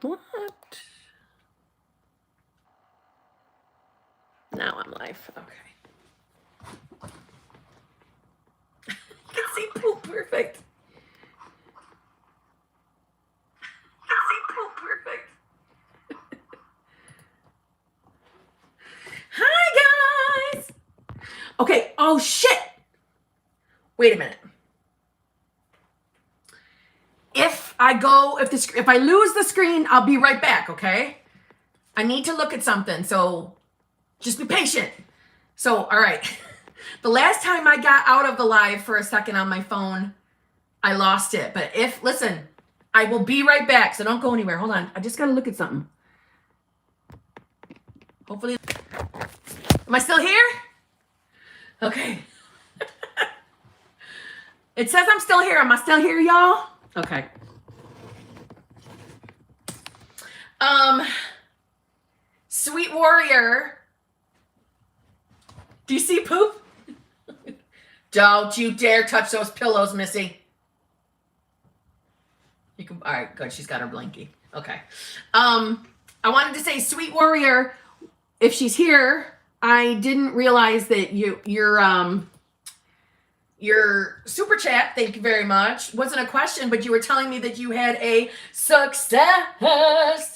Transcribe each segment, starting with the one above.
What? Now I'm live. Okay. You can see poop perfect. You can see poop perfect. Hi, guys. Okay. Oh, shit. Wait a minute. If I lose the screen, I'll be right back, okay? I need to look at something, so just be patient. So, all right. The last time I got out of the live for a second on my phone, I lost it. But listen, I will be right back, so don't go anywhere. Hold on. I just got to look at something. Hopefully. Am I still here? Okay. It says I'm still here. Am I still here, y'all? Okay. Sweet Warrior. Do you see poop? Don't you dare touch those pillows, Missy. You can. All right, good. She's got her blankie. Okay. I wanted to say, Sweet Warrior, if she's here, I didn't realize that your super chat, thank you very much, wasn't a question, but you were telling me that you had a success.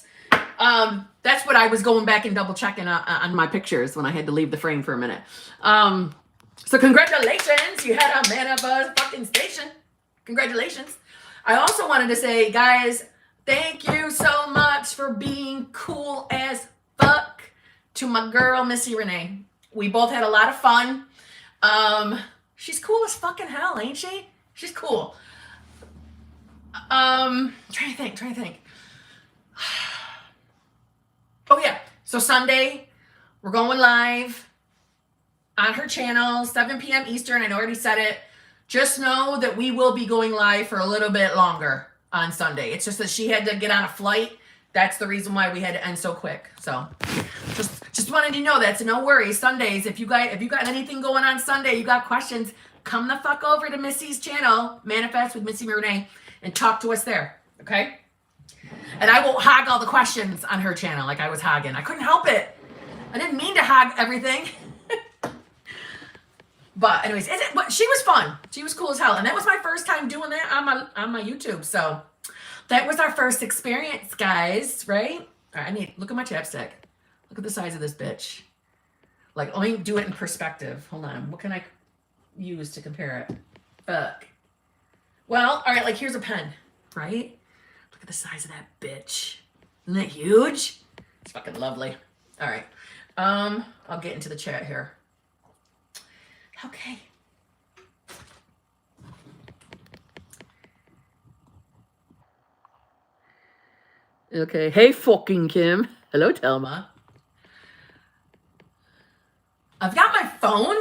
That's what I was going back and double checking on my pictures when I had to leave the frame for a minute. So congratulations, you had a man of a fucking station. Congratulations. I also wanted to say, guys, thank you so much for being cool as fuck to my girl, Missy Renee. We both had a lot of fun. She's cool as fucking hell, ain't she? She's cool. Trying to think. Oh yeah, so Sunday, we're going live on her channel, 7 p.m. Eastern. I already said it. Just know that we will be going live for a little bit longer on Sunday. It's just that she had to get on a flight. That's the reason why we had to end so quick. So just wanted you to know that. So no worries. Sundays, if you got anything going on Sunday, you got questions, come the fuck over to Missy's channel, Manifest with Missy Renee, and talk to us there. Okay? And I won't hog all the questions on her channel like I was hogging. I couldn't help it. I didn't mean to hog everything. But anyways, she was fun. She was cool as hell. And that was my first time doing that on my YouTube. So that was our first experience, guys, right? All right, look at my chapstick. Look at the size of this bitch. Like, let me do it in perspective. Hold on. What can I use to compare it? Fuck. Well, all right, like here's a pen, right? Look at the size of that bitch. Isn't that huge? It's fucking lovely. All right. I'll get into the chat here. Okay. Okay. Hey, fucking Kim. Hello, Telma. I've got my phone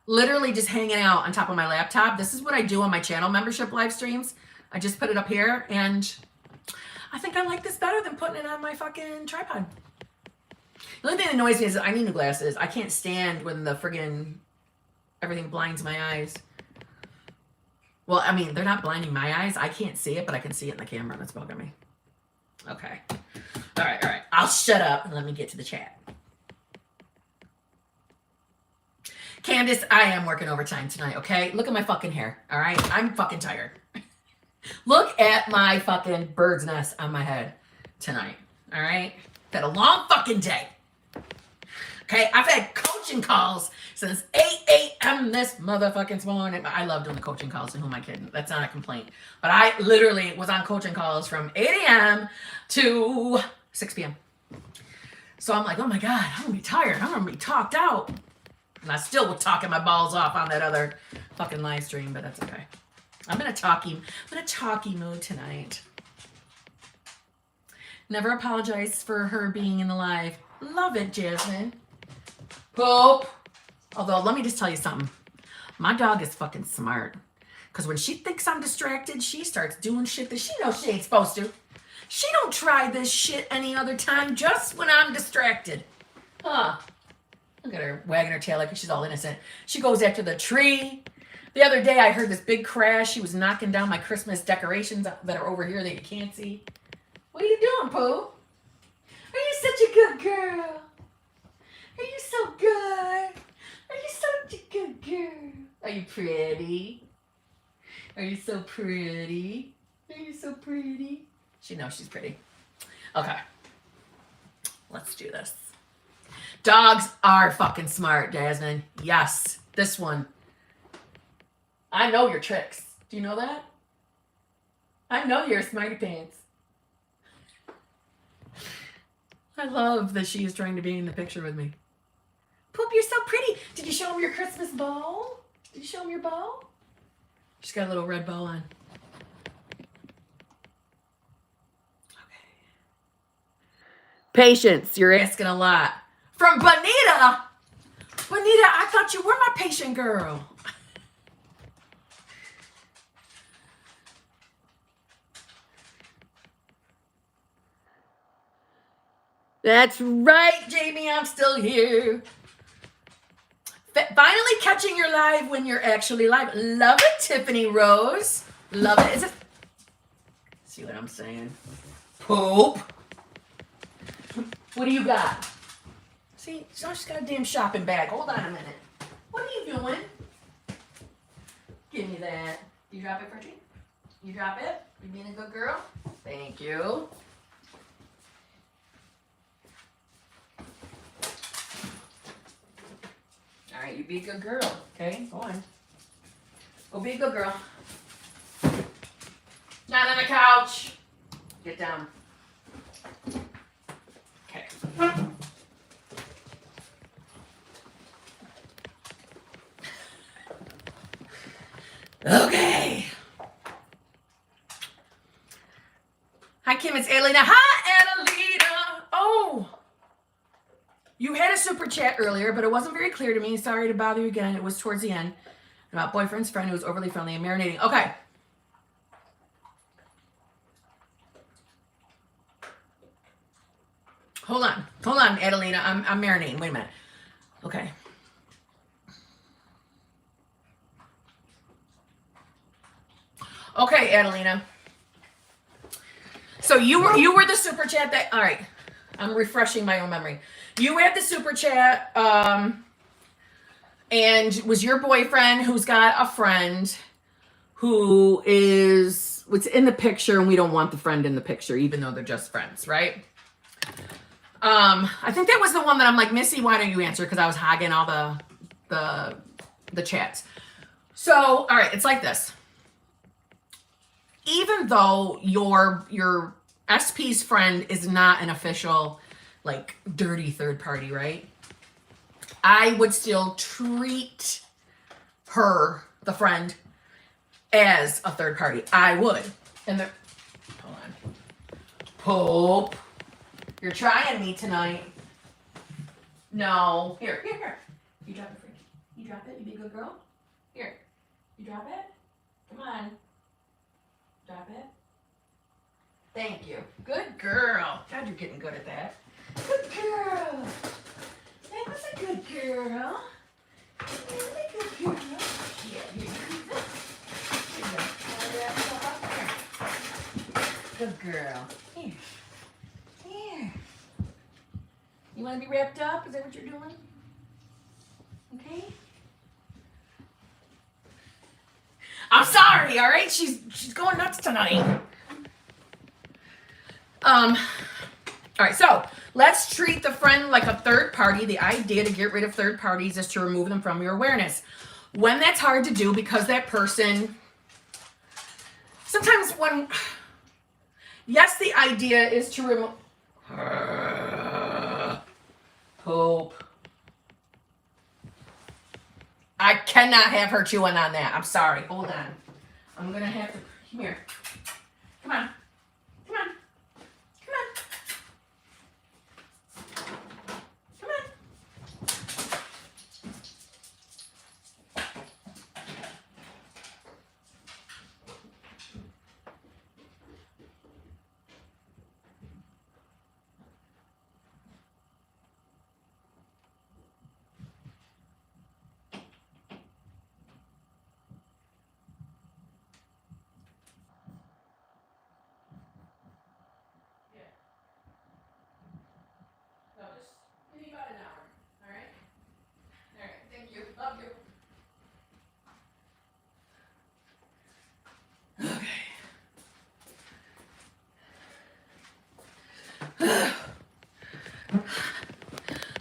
literally just hanging out on top of my laptop. This is what I do on my channel membership live streams. I just put it up here, and I think I like this better than putting it on my fucking tripod. The only thing that annoys me is I need new glasses. I can't stand when the friggin' everything blinds my eyes. Well, I mean, they're not blinding my eyes. I can't see it, but I can see it in the camera, and it's bugging me. Okay. All right. I'll shut up and let me get to the chat. Candace, I am working overtime tonight, okay? Look at my fucking hair, all right? I'm fucking tired. Look at my fucking bird's nest on my head tonight, all right? Had a long fucking day. Okay, I've had coaching calls since 8 a.m. this motherfucking morning. I love doing the coaching calls, and who am I kidding? That's not a complaint. But I literally was on coaching calls from 8 a.m. to 6 p.m. So I'm like, oh my God, I'm gonna be tired. I'm gonna be talked out. And I still was talking my balls off on that other fucking live stream, but that's okay. I'm in a talky mood tonight. Never apologize for her being in the live. Love it, Jasmine. Poop. Although, let me just tell you something. My dog is fucking smart. Because when she thinks I'm distracted, she starts doing shit that she knows she ain't supposed to. She don't try this shit any other time, just when I'm distracted. Huh. Look at her wagging her tail like she's all innocent. She goes after the tree. The other day, I heard this big crash. She was knocking down my Christmas decorations that are over here that you can't see. What are you doing, Pooh? Are you such a good girl? Are you so good? Are you such a good girl? Are you pretty? Are you so pretty? Are you so pretty? She knows she's pretty. Okay. Let's do this. Dogs are fucking smart, Jasmine. Yes. This one. I know your tricks. Do you know that? I know you're a smarty pants. I love that she is trying to be in the picture with me. Poop, you're so pretty. Did you show him your Christmas bow? Did you show him your bow? She's got a little red bow on. Okay. Patience, you're asking a lot. From Bonita. Bonita, I thought you were my patient girl. That's right, Jamie, I'm still here. Finally catching your live when you're actually live. Love it, Tiffany Rose. Love it. Is it? See what I'm saying? Poop. What do you got? See, she's got a damn shopping bag. Hold on a minute. What are you doing? Give me that. You drop it, Freddy? You drop it? You being a good girl? Thank you. All right, you be a good girl, okay? Go on. Go be a good girl. Not on the couch. Get down. Okay. Okay. Hi, Kim. It's Adelina. Hi, Adelina. Oh. You had a super chat earlier, but it wasn't very clear to me. Sorry to bother you again. It was towards the end. About boyfriend's friend who was overly friendly and marinating. Okay. Hold on. Hold on, Adelina. I'm marinating. Wait a minute. Okay. Okay, Adelina. So you were the super chat that, all right. I'm refreshing my own memory. You had the super chat, and was your boyfriend who's got a friend who is what's in the picture, and we don't want the friend in the picture, even though they're just friends, right? I think that was the one that I'm like, Missy, why don't you answer? Because I was hogging all the chats. So, all right, it's like this. Even though your SP's friend is not an official, like, dirty third party, right? I would still treat her, the friend, as a third party. I would. And hold on. Pope. You're trying me tonight. No. Here. You drop it, Frankie. You drop it. You be a good girl. Here. You drop it. Come on. Drop it. Thank you. Good girl. God, you're getting good at that. Good girl. That was a good girl. That was a good girl. Yeah, here. Good girl. Here. Here. You want to be wrapped up? Is that what you're doing? Okay. I'm sorry, all right? She's going nuts tonight. All right, so let's treat the friend like a third party. The idea to get rid of third parties is to remove them from your awareness. When that's hard to do because that person, sometimes when, yes, the idea is to remove, Hope. I cannot have her chewing on that. I'm sorry. Hold on. I'm going to have to, come here. Come on. Come on. Come on. Come on.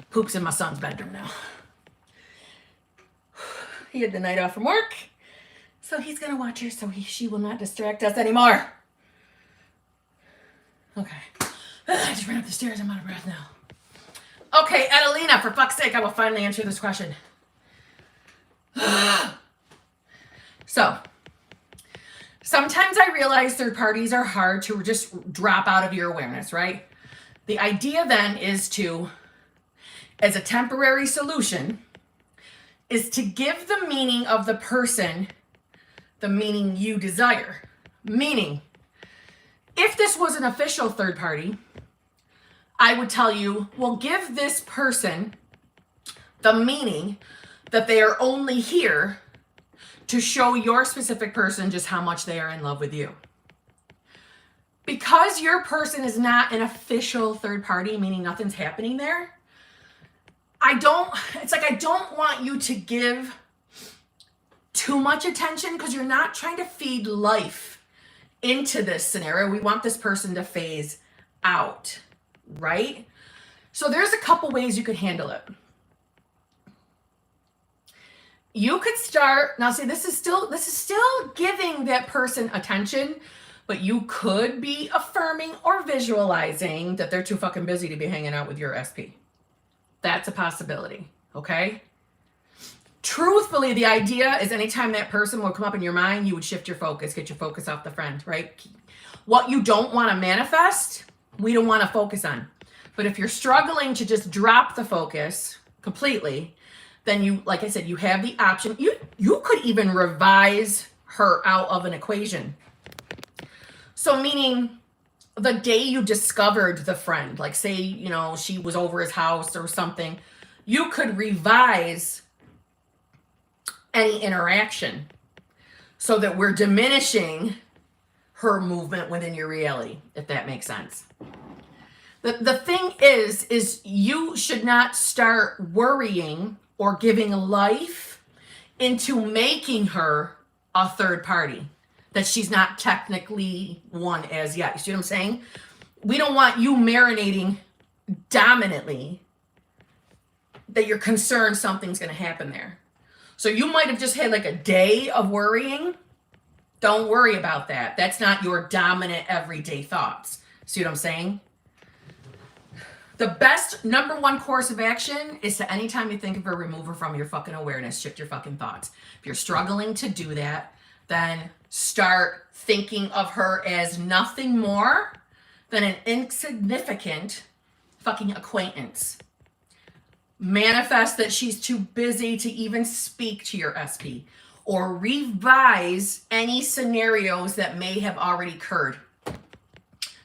Poop's in my son's bedroom now. He had the night off from work, so he's gonna watch her so she will not distract us anymore. Okay. I just ran up the stairs. I'm out of breath now. Okay, Adelina, for fuck's sake, I will finally answer this question. So, sometimes I realize third parties are hard to just drop out of your awareness, right? The idea then is to, as a temporary solution, is to give the meaning of the person the meaning you desire. Meaning, if this was an official third party, I would tell you, well, give this person the meaning that they are only here to show your specific person just how much they are in love with you. Because your person is not an official third party, meaning nothing's happening there, I don't want you to give too much attention because you're not trying to feed life into this scenario. We want this person to phase out, right? So there's a couple ways you could handle it. You could start, now see, this is still giving that person attention, but you could be affirming or visualizing that they're too fucking busy to be hanging out with your SP. That's a possibility, okay? Truthfully, the idea is anytime that person will come up in your mind, you would shift your focus, get your focus off the friend, right? What you don't want to manifest, we don't want to focus on. But if you're struggling to just drop the focus completely, then you, like I said, you have the option. You could even revise her out of an equation. So meaning the day you discovered the friend, like say, you know, she was over his house or something, you could revise any interaction so that we're diminishing her movement within your reality, if that makes sense. The thing is you should not start worrying or giving life into making her a third party that she's not technically one as yet. You see what I'm saying? We don't want you marinating dominantly that you're concerned something's going to happen there. So you might have just had like a day of worrying. Don't worry about that. That's not your dominant everyday thoughts. See what I'm saying? The best number one course of action is to anytime you think of her, remove her from your fucking awareness, shift your fucking thoughts. If you're struggling to do that, then start thinking of her as nothing more than an insignificant fucking acquaintance. Manifest that she's too busy to even speak to your SP, or revise any scenarios that may have already occurred.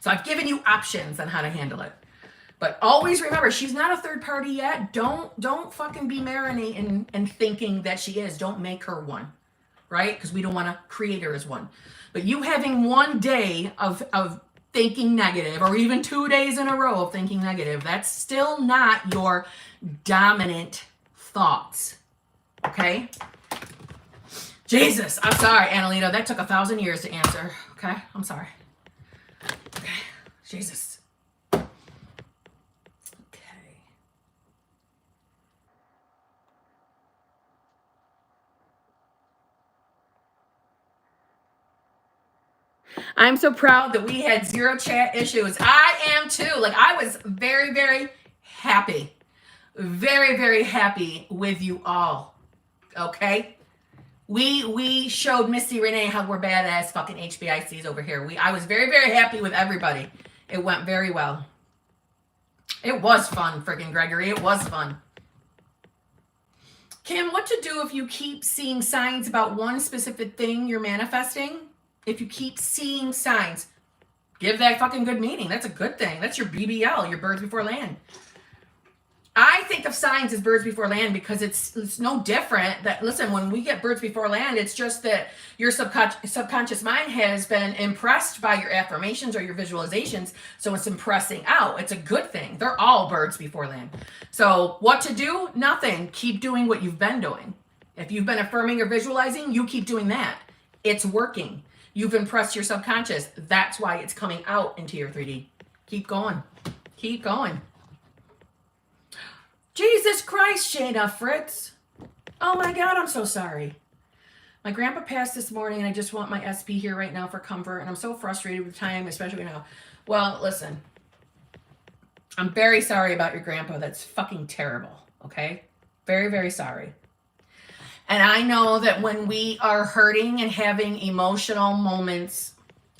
So I've given you options on how to handle it. But always remember, she's not a third party yet. Don't fucking be marinating and thinking that she is. Don't make her one, right? Because we don't want to create her as one. But you having one day of thinking negative, or even 2 days in a row of thinking negative, that's still not your dominant thoughts, okay? Jesus, I'm sorry, Annalena. That took 1,000 years to answer, okay? I'm sorry. Okay, Jesus. I'm so proud that we had 0 chat issues. I am too. Like, I was very, very happy. Very, very happy with you all. Okay? We showed Missy Renee how we're badass fucking HBICs over here. I was very, very happy with everybody. It went very well. It was fun, freaking Gregory. It was fun. Kim, what to do if you keep seeing signs about one specific thing you're manifesting? If you keep seeing signs, give that fucking good meaning. That's a good thing. That's your BBL, your birds before land. I think of signs as birds before land because it's no different. That, listen, when we get birds before land, it's just that your subconscious mind has been impressed by your affirmations or your visualizations, so it's impressing out. It's a good thing. They're all birds before land. So what to do? Nothing. Keep doing what you've been doing. If you've been affirming or visualizing, you keep doing that. It's working. You've impressed your subconscious. That's why it's coming out into your 3D. Keep going. Keep going. Jesus Christ, Shayna Fritz. Oh my God, I'm so sorry. My grandpa passed this morning and I just want my SP here right now for comfort. And I'm so frustrated with time, especially now. Well, listen, I'm very sorry about your grandpa. That's fucking terrible. Okay? Very, very sorry. And I know that when we are hurting and having emotional moments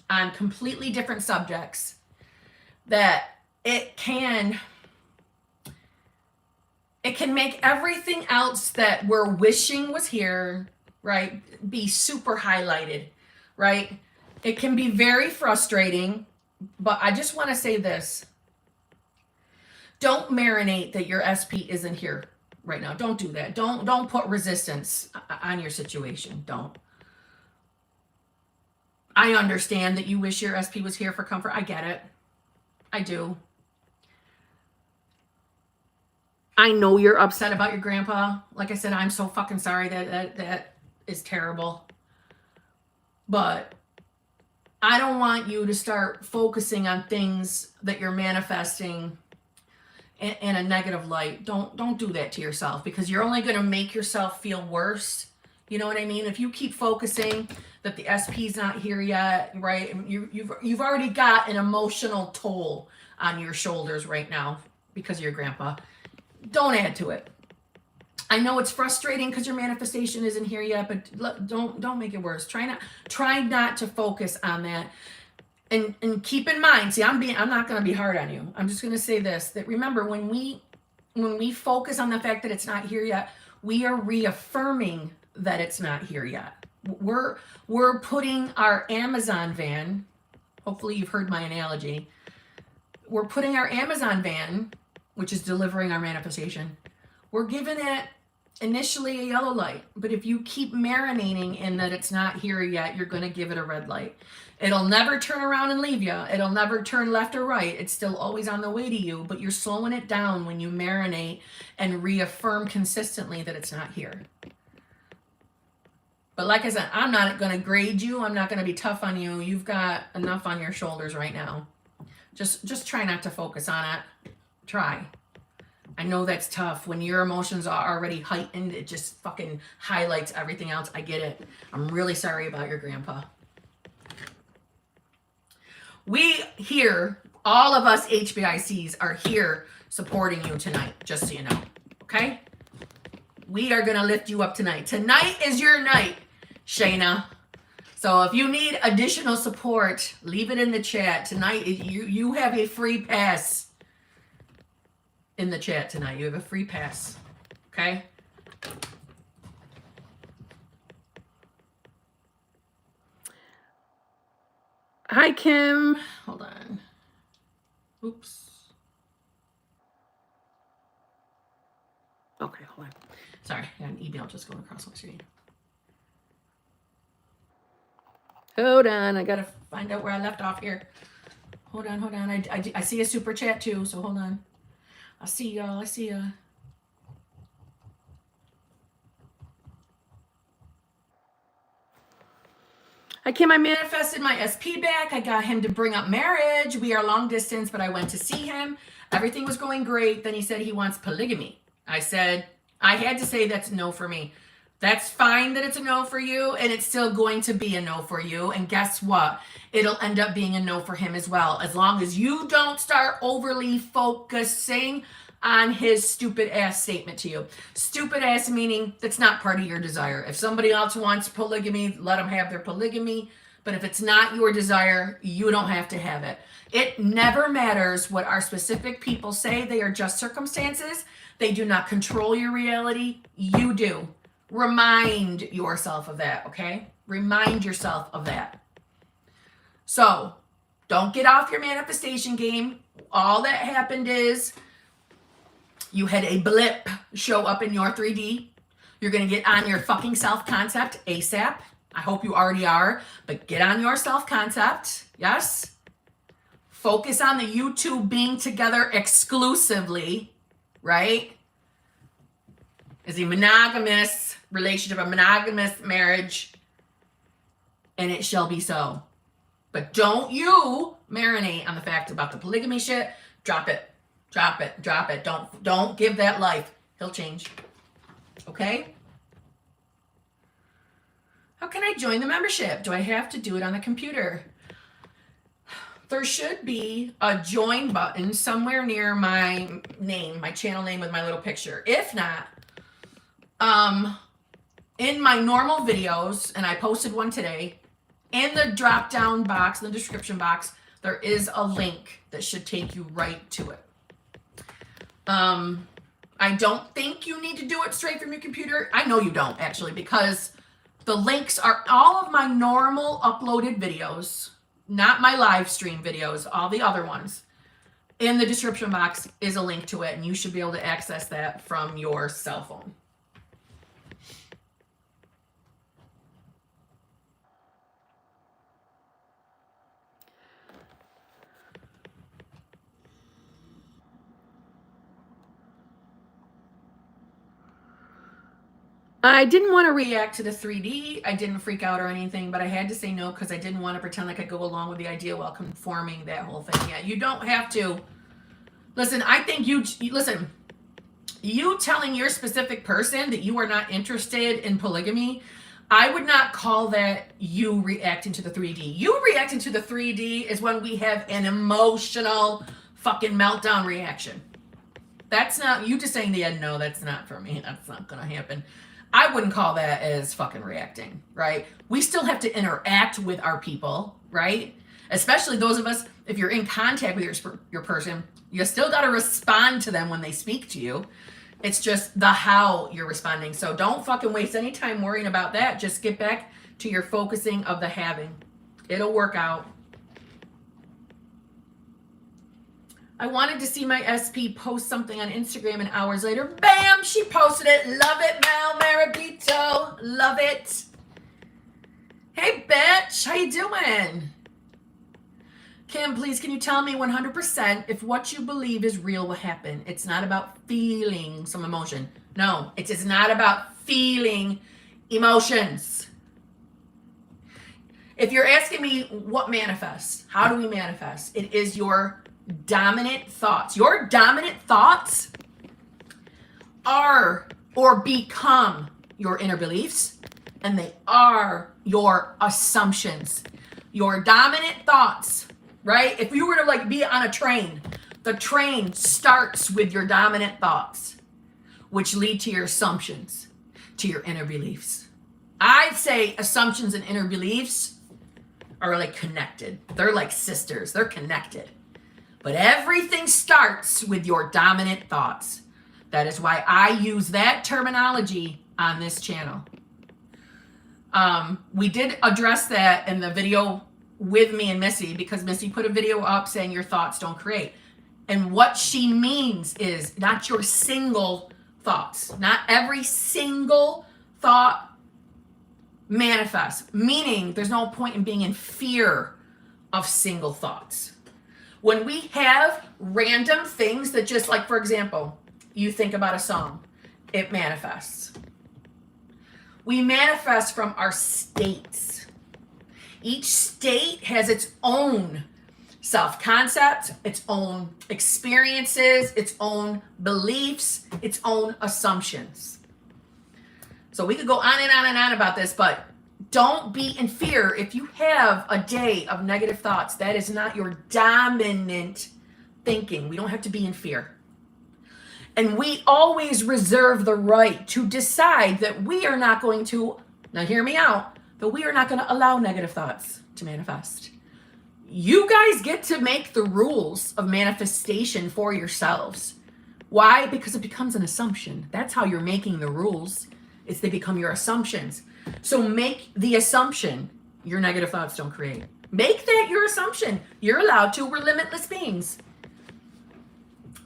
on completely different subjects, that it can make everything else that we're wishing was here, right, be super highlighted, right? It can be very frustrating, but I just want to say this. Don't marinate that your SP isn't here right now. Don't do that. Don't put resistance on your situation. Don't. I understand that you wish your SP was here for comfort. I get it. I do. I know you're upset about your grandpa. Like I said, I'm so fucking sorry. That is terrible. But I don't want you to start focusing on things that you're manifesting in a negative light. Don't do that to yourself, because you're only going to make yourself feel worse. You know what I mean? If you keep focusing that the SP's not here yet, right? You've already got an emotional toll on your shoulders right now because of your grandpa. Don't add to it. I know it's frustrating because your manifestation isn't here yet, but don't make it worse. Try not to focus on that. And keep in mind, see, I'm not going to be hard on you. I'm just going to say this, that remember, when we focus on the fact that it's not here yet, we are reaffirming that it's not here yet. We're putting our Amazon van, hopefully you've heard my analogy, we're putting our Amazon van, which is delivering our manifestation, we're giving it initially a yellow light. But if you keep marinating in that it's not here yet, you're going to give it a red light. It'll never turn around and leave you. It'll never turn left or right. It's still always on the way to you, but you're slowing it down when you marinate and reaffirm consistently that it's not here. But like I said, I'm not going to grade you. I'm not going to be tough on you. You've got enough on your shoulders right now. Just try not to focus on it. Try. I know that's tough. When your emotions are already heightened, it just fucking highlights everything else. I get it. I'm really sorry about your grandpa. We here, all of us HBICs are here supporting you tonight, just so you know. Okay? We are going to lift you up tonight. Tonight is your night, Shayna. So if you need additional support, leave it in the chat. Tonight, you have a free pass in the chat tonight. You have a free pass. Okay? Hi, Kim. Hold on. Oops. Okay, hold on. Sorry, I got an email just going across my screen. Hold on, I gotta find out where I left off here. Hold on. I see a super chat too, so hold on. I see y'all. I see ya. Hi, Kim. I manifested my SP back. I got him to bring up marriage. We are long distance, but I went to see him. Everything was going great. Then he said he wants polygamy. I said, I had to say that's no for me. That's fine that it's a no for you, and it's still going to be a no for you. And guess what? It'll end up being a no for him as well, as long as you don't start overly focusing on his stupid ass statement to you. Stupid ass meaning that's not part of your desire. If somebody else wants polygamy, let them have their polygamy. But if it's not your desire, you don't have to have it. It never matters what our specific people say. They are just circumstances. They do not control your reality. You do. Remind yourself of that, okay? Remind yourself of that. So, don't get off your manifestation game. All that happened is you had a blip show up in your 3D. You're going to get on your fucking self-concept ASAP. I hope you already are, but get on your self-concept. Yes? Focus on the you two being together exclusively, right? Is a monogamous relationship, a monogamous marriage, and it shall be so. But don't you marinate on the fact about the polygamy shit. Drop it. Drop it. Drop it. Don't give that life. He'll change. Okay? How can I join the membership? Do I have to do it on the computer? There should be a join button somewhere near my name, my channel name with my little picture. If not, in my normal videos, and I posted one today, in the drop down box, in the description box, there is a link that should take you right to it. I don't think you need to do it straight from your computer. I know you don't, actually, because the links are all of my normal uploaded videos, not my live stream videos, all the other ones. In the description box is a link to it, and you should be able to access that from your cell phone. I didn't want to react to the 3D. I didn't freak out or anything, but I had to say no because I didn't want to pretend like I go along with the idea while conforming that whole thing. Yeah, you don't have to. Listen, I think listen, you telling your specific person that you are not interested in polygamy, I would not call that you reacting to the 3D. You reacting to the 3D is when we have an emotional fucking meltdown reaction. That's not, you just saying, yeah, no, that's not for me. That's not going to happen. I wouldn't call that as fucking reacting, right? We still have to interact with our people, right? Especially those of us, if you're in contact with your person, you still got to respond to them when they speak to you. It's just the how you're responding. So don't fucking waste any time worrying about that. Just get back to your focusing of the having. It'll work out. I wanted to see my SP post something on Instagram, and hours later, bam, she posted it. Love it, Mal Marabito. Love it. Hey, bitch, how you doing? Kim, please, can you tell me 100% if what you believe is real will happen? It's not about feeling some emotion. No, it is not about feeling emotions. If you're asking me what manifests, how do we manifest? It is your dominant thoughts. Your dominant thoughts are or become your inner beliefs, and they are your assumptions. Your dominant thoughts, right? If you were to like be on a train, the train starts with your dominant thoughts, which lead to your assumptions, to your inner beliefs. I'd say assumptions and inner beliefs are like connected. They're like sisters. They're connected. But everything starts with your dominant thoughts. That is why I use that terminology on this channel. We did address that in the video with me and Missy, because Missy put a video up saying your thoughts don't create. And what she means is not your single thoughts. Not every single thought manifests. Meaning there's no point in being in fear of single thoughts. When we have random things that just like, for example, you think about a song, it manifests. We manifest from our states. Each state has its own self-concept, its own experiences, its own beliefs, its own assumptions. So we could go on and on and on about this, but don't be in fear. If you have a day of negative thoughts, that is not your dominant thinking. We don't have to be in fear. And we always reserve the right to decide that we are not going to, now hear me out, that we are not going to allow negative thoughts to manifest. You guys get to make the rules of manifestation for yourselves. Why? Because it becomes an assumption. That's how you're making the rules. They become your assumptions. So make the assumption your negative thoughts don't create. Make that your assumption. You're allowed to. We're limitless beings.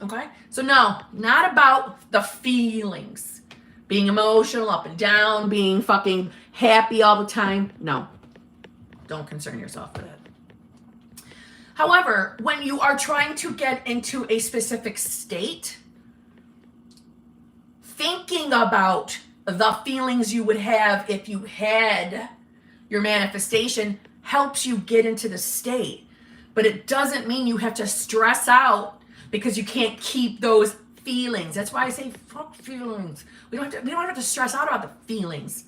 Okay? So no, not about the feelings. Being emotional, up and down, being fucking happy all the time. No. Don't concern yourself with it. However, when you are trying to get into a specific state, thinking about the feelings you would have if you had your manifestation helps you get into the state. But it doesn't mean you have to stress out because you can't keep those feelings. That's why I say fuck feelings. We don't have to stress out about the feelings.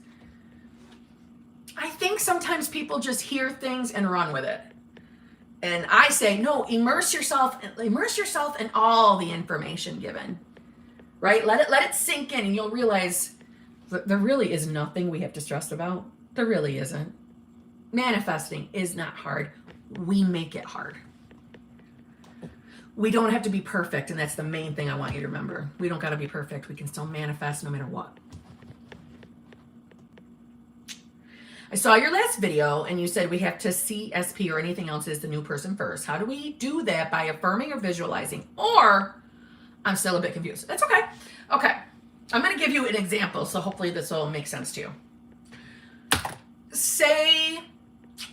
I think sometimes people just hear things and run with it. And I say, no, immerse yourself in all the information given. Right? Let it sink in, and you'll realize that there really is nothing we have to stress about. There really isn't. Manifesting is not hard. We make it hard. We don't have to be perfect, and that's the main thing I want you to remember. We don't got to be perfect. We can still manifest no matter what. I saw your last video, and you said we have to see SP or anything else as the new person first. How do we do that? By affirming or visualizing? Or, I'm still a bit confused. That's okay. Okay. I'm going to give you an example, so hopefully this will make sense to you. Say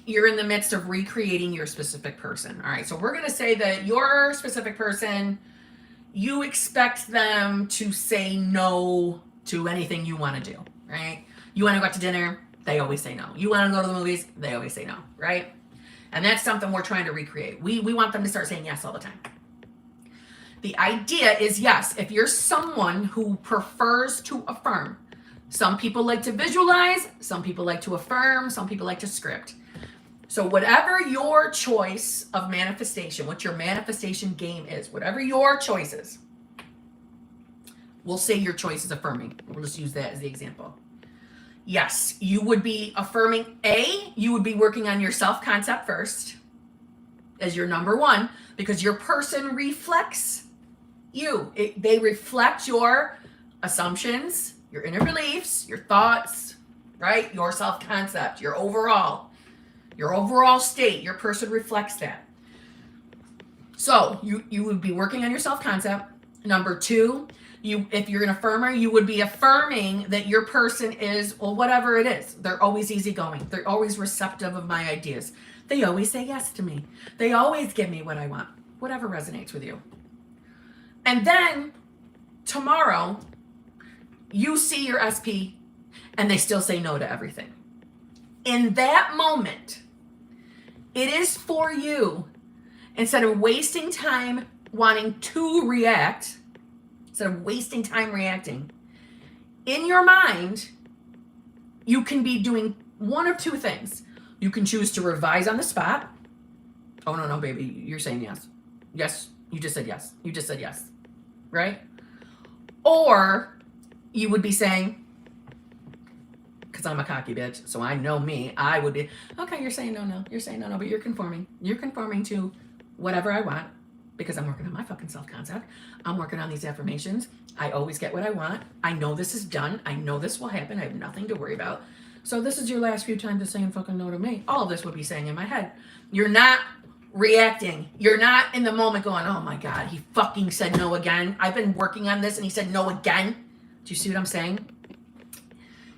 you're in the midst of recreating your specific person. All right, so we're going to say that your specific person, you expect them to say no to anything you want to do, right? You want to go out to dinner, they always say no. You want to go to the movies, they always say no, right? And that's something we're trying to recreate. We want them to start saying yes all the time. The idea is, yes, if you're someone who prefers to affirm, some people like to visualize, some people like to affirm, some people like to script. So whatever your choice of manifestation, what your manifestation game is, whatever your choice is, we'll say your choice is affirming. We'll just use that as the example. Yes, you would be affirming you would be working on your self-concept first as your number one, because your person reflects you. They reflect your assumptions, your inner beliefs, your thoughts, right? Your self-concept, your overall state. Your person reflects that. So you would be working on your self-concept. Number two, if you're an affirmer, you would be affirming that your person is, well, whatever it is. They're always easygoing. They're always receptive of my ideas. They always say yes to me. They always give me what I want. Whatever resonates with you. And then tomorrow, you see your SP and they still say no to everything. In that moment, it is for you, instead of wasting time wanting to react, instead of wasting time reacting, in your mind, you can be doing one of two things. You can choose to revise on the spot. Oh, no, baby, you're saying yes. Yes, you just said yes. You just said yes, right? Or you would be saying, because I'm a cocky bitch, so I know me, I would be, okay, you're saying no, you're saying no, but you're conforming. You're conforming to whatever I want, because I'm working on my fucking self-concept. I'm working on these affirmations. I always get what I want. I know this is done. I know this will happen. I have nothing to worry about. So this is your last few times of saying fucking no to me. All of this would be saying in my head. You're not reacting. You're not in the moment going, oh my God, he fucking said no again. I've been working on this and he said no again. Do you see what I'm saying?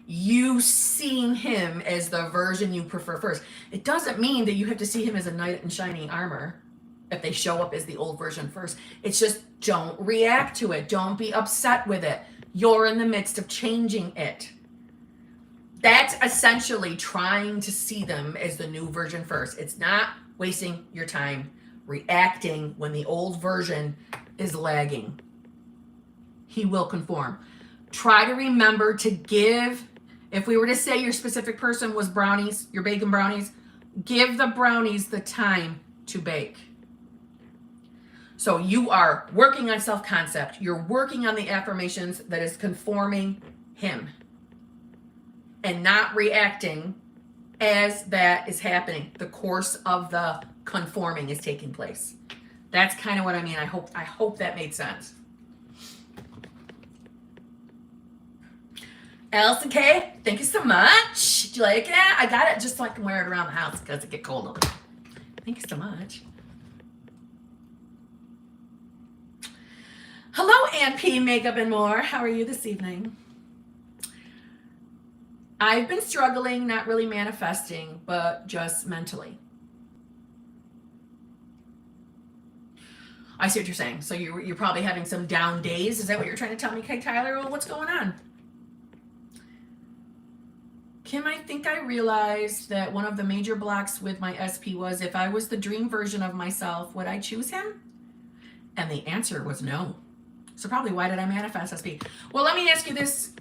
You seeing him as the version you prefer first. It doesn't mean that you have to see him as a knight in shining armor if they show up as the old version first. It's just, don't react to it. Don't be upset with it. You're in the midst of changing it. That's essentially trying to see them as the new version first. It's not wasting your time reacting when the old version is lagging. He will conform. Try to remember to give, if we were to say your specific person was brownies, you're baking brownies, give the brownies the time to bake. So you are working on self-concept. You're working on the affirmations that is conforming him and not reacting as that is happening. The course of the conforming is taking place. That's kind of what I mean. I hope that made sense. Allison K, thank you so much. Do you like it? I got it just so I can wear it around the house because it get cold. Thank you so much. Hello, Ann P, Makeup and More. How are you this evening? I've been struggling, not really manifesting, but just mentally. I see what you're saying. So you're probably having some down days. Is that what you're trying to tell me, Kay Tyler? Well, what's going on? Kim, I think I realized that one of the major blocks with my SP was, if I was the dream version of myself, would I choose him? And the answer was no. So probably why did I manifest SP? Well, let me ask you this,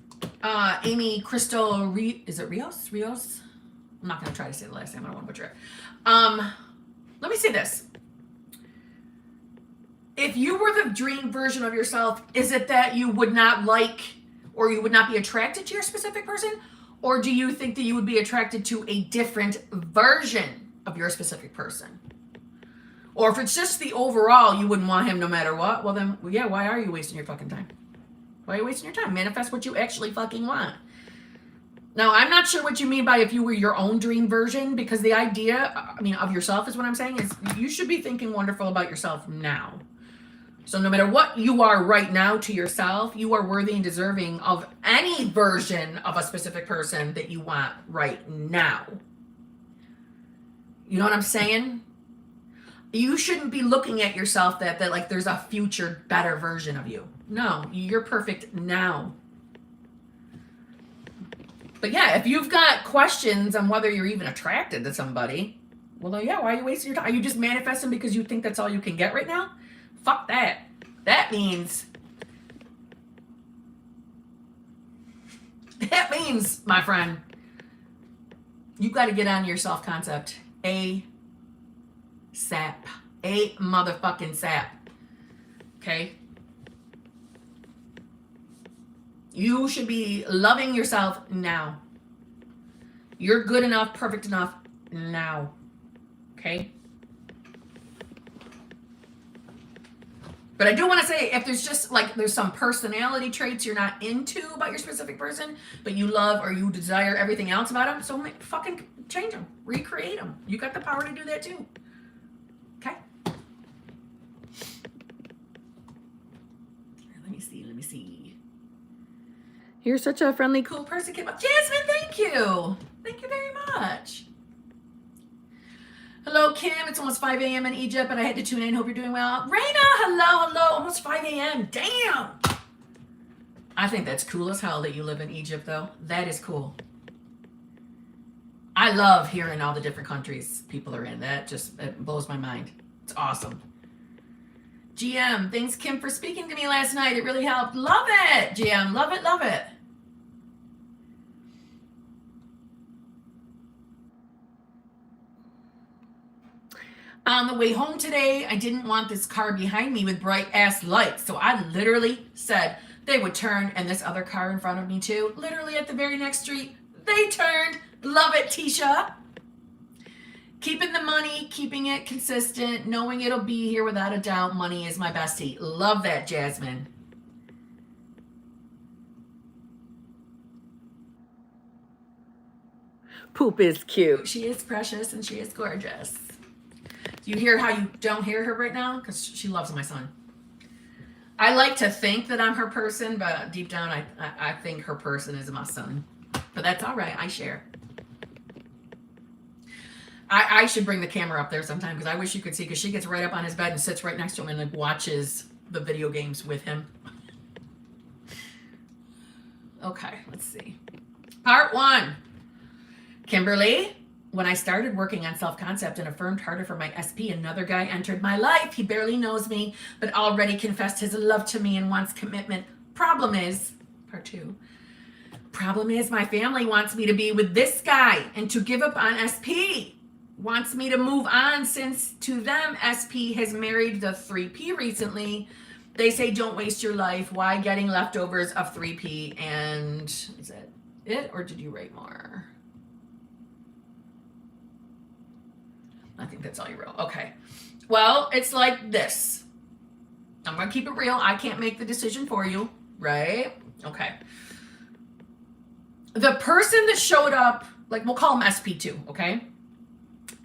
Amy Crystal, is it Rios? Rios? I'm not going to try to say the last name. I don't want to butcher it. Let me say this. If you were the dream version of yourself, is it that you would not like or you would not be attracted to your specific person? Or do you think that you would be attracted to a different version of your specific person? Or if it's just the overall, you wouldn't want him no matter what, well then, yeah, why are you wasting your fucking time? Why are you wasting your time? Manifest what you actually fucking want. Now, I'm not sure what you mean by if you were your own dream version, because the idea, of yourself is what I'm saying, is you should be thinking wonderful about yourself now. So no matter what you are right now to yourself, you are worthy and deserving of any version of a specific person that you want right now. You know what I'm saying? You shouldn't be looking at yourself that like there's a future better version of you. No, you're perfect now. But yeah, if you've got questions on whether you're even attracted to somebody, well then yeah, why are you wasting your time? Are you just manifesting because you think that's all you can get right now? Fuck that. That means, my friend, you got to get on your self-concept. A motherfucking sap. Okay? You should be loving yourself now. You're good enough, perfect enough now. Okay? But I do want to say, if there's just there's some personality traits you're not into about your specific person, but you love or you desire everything else about them, so fucking change them, recreate them. You got the power to do that too. Okay? Let me see. You're such a friendly, cool person. Jasmine, thank you. Thank you very much. Hello, Kim. It's almost 5 a.m. in Egypt, and I had to tune in. Hope you're doing well. Raina, hello. Almost 5 a.m. Damn. I think that's cool as hell that you live in Egypt, though. That is cool. I love hearing all the different countries people are in. It blows my mind. It's awesome. GM, thanks, Kim, for speaking to me last night. It really helped. Love it, GM. Love it, love it. On the way home today, I didn't want this car behind me with bright ass lights. So I literally said they would turn, and this other car in front of me too. Literally at the very next street, they turned. Love it, Tisha. Keeping the money, keeping it consistent, knowing it'll be here without a doubt. Money is my bestie. Love that, Jasmine. Poop is cute. She is precious and she is gorgeous. You hear how you don't hear her right now? Because she loves my son. I like to think that I'm her person, but deep down I think her person is my son. But that's all right. I share. I should bring the camera up there sometime because I wish you could see, because she gets right up on his bed and sits right next to him and watches the video games with him. Okay, let's see. Part 1. Kimberly, when I started working on self-concept and affirmed harder for my SP, another guy entered my life. He barely knows me, but already confessed his love to me and wants commitment. Problem is, part 2. Problem is, my family wants me to be with this guy and to give up on SP. Wants me to move on since to them, SP has married the 3P recently. They say, don't waste your life. Why getting leftovers of 3P? And is that it, or did you write more? I think that's all you wrote. Okay. Well, it's like this. I'm going to keep it real. I can't make the decision for you, right? Okay. The person that showed up, we'll call him SP2, okay?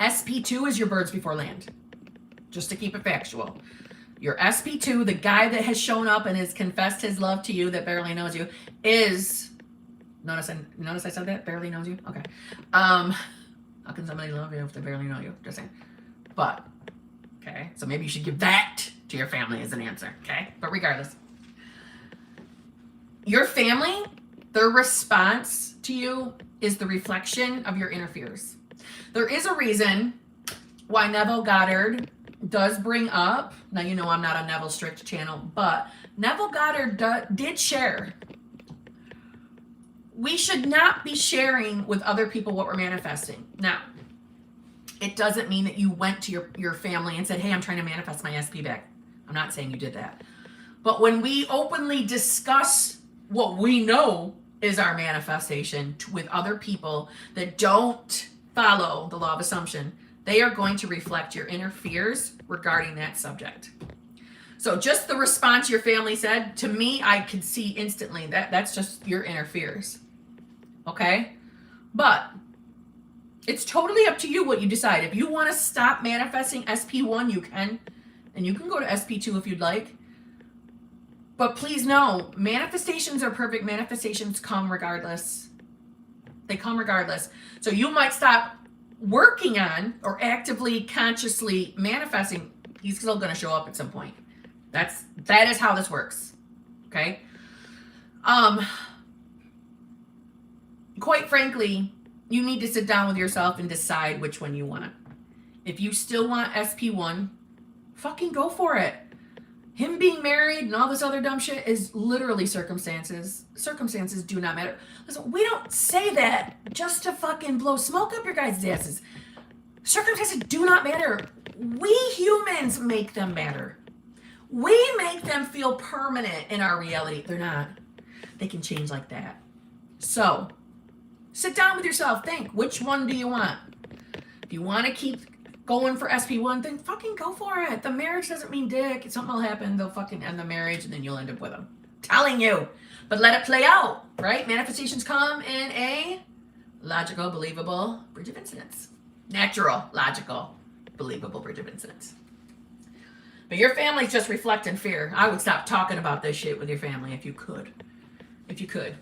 SP2 is your birds before land. Just to keep it factual. Your SP2, the guy that has shown up and has confessed his love to you that barely knows you, is... Notice I said that? Barely knows you? Okay. How can somebody love you if they barely know you? Just saying. But, okay. So maybe you should give that to your family as an answer, okay? But regardless. Your family, their response to you is the reflection of your inner fears. There is a reason why Neville Goddard does bring up, now you know I'm not on Neville's strict channel, but Neville Goddard did share. We should not be sharing with other people what we're manifesting. Now, it doesn't mean that you went to your family and said, hey, I'm trying to manifest my SP back. I'm not saying you did that. But when we openly discuss what we know is our manifestation with other people that don't follow the law of assumption, they are going to reflect your inner fears regarding that subject. So just the response your family said, to me, I could see instantly that that's just your inner fears. Okay? But it's totally up to you what you decide. If you want to stop manifesting SP1, you can. And you can go to SP2 if you'd like. But please know, manifestations are perfect. Manifestations come regardless. They come regardless. So you might stop working on or actively, consciously manifesting. He's still going to show up at some point. That is how this works. Okay? Quite frankly, you need to sit down with yourself and decide which one you want. If you still want SP1, fucking go for it. Him being married and all this other dumb shit is literally circumstances. Circumstances do not matter. Listen, we don't say that just to fucking blow smoke up your guys' asses. Circumstances do not matter. We humans make them matter. We make them feel permanent in our reality. They're not. They can change like that. So, sit down with yourself. Think, which one do you want? If you want to keep going for SP1, then fucking go for it. The marriage doesn't mean dick. Something will happen. They'll fucking end the marriage and then you'll end up with them. Telling you. But let it play out, right? Manifestations come in a logical, believable bridge of incidents. Natural, logical, believable bridge of incidents. But your family's just reflecting fear. I would stop talking about this shit with your family if you could. If you could.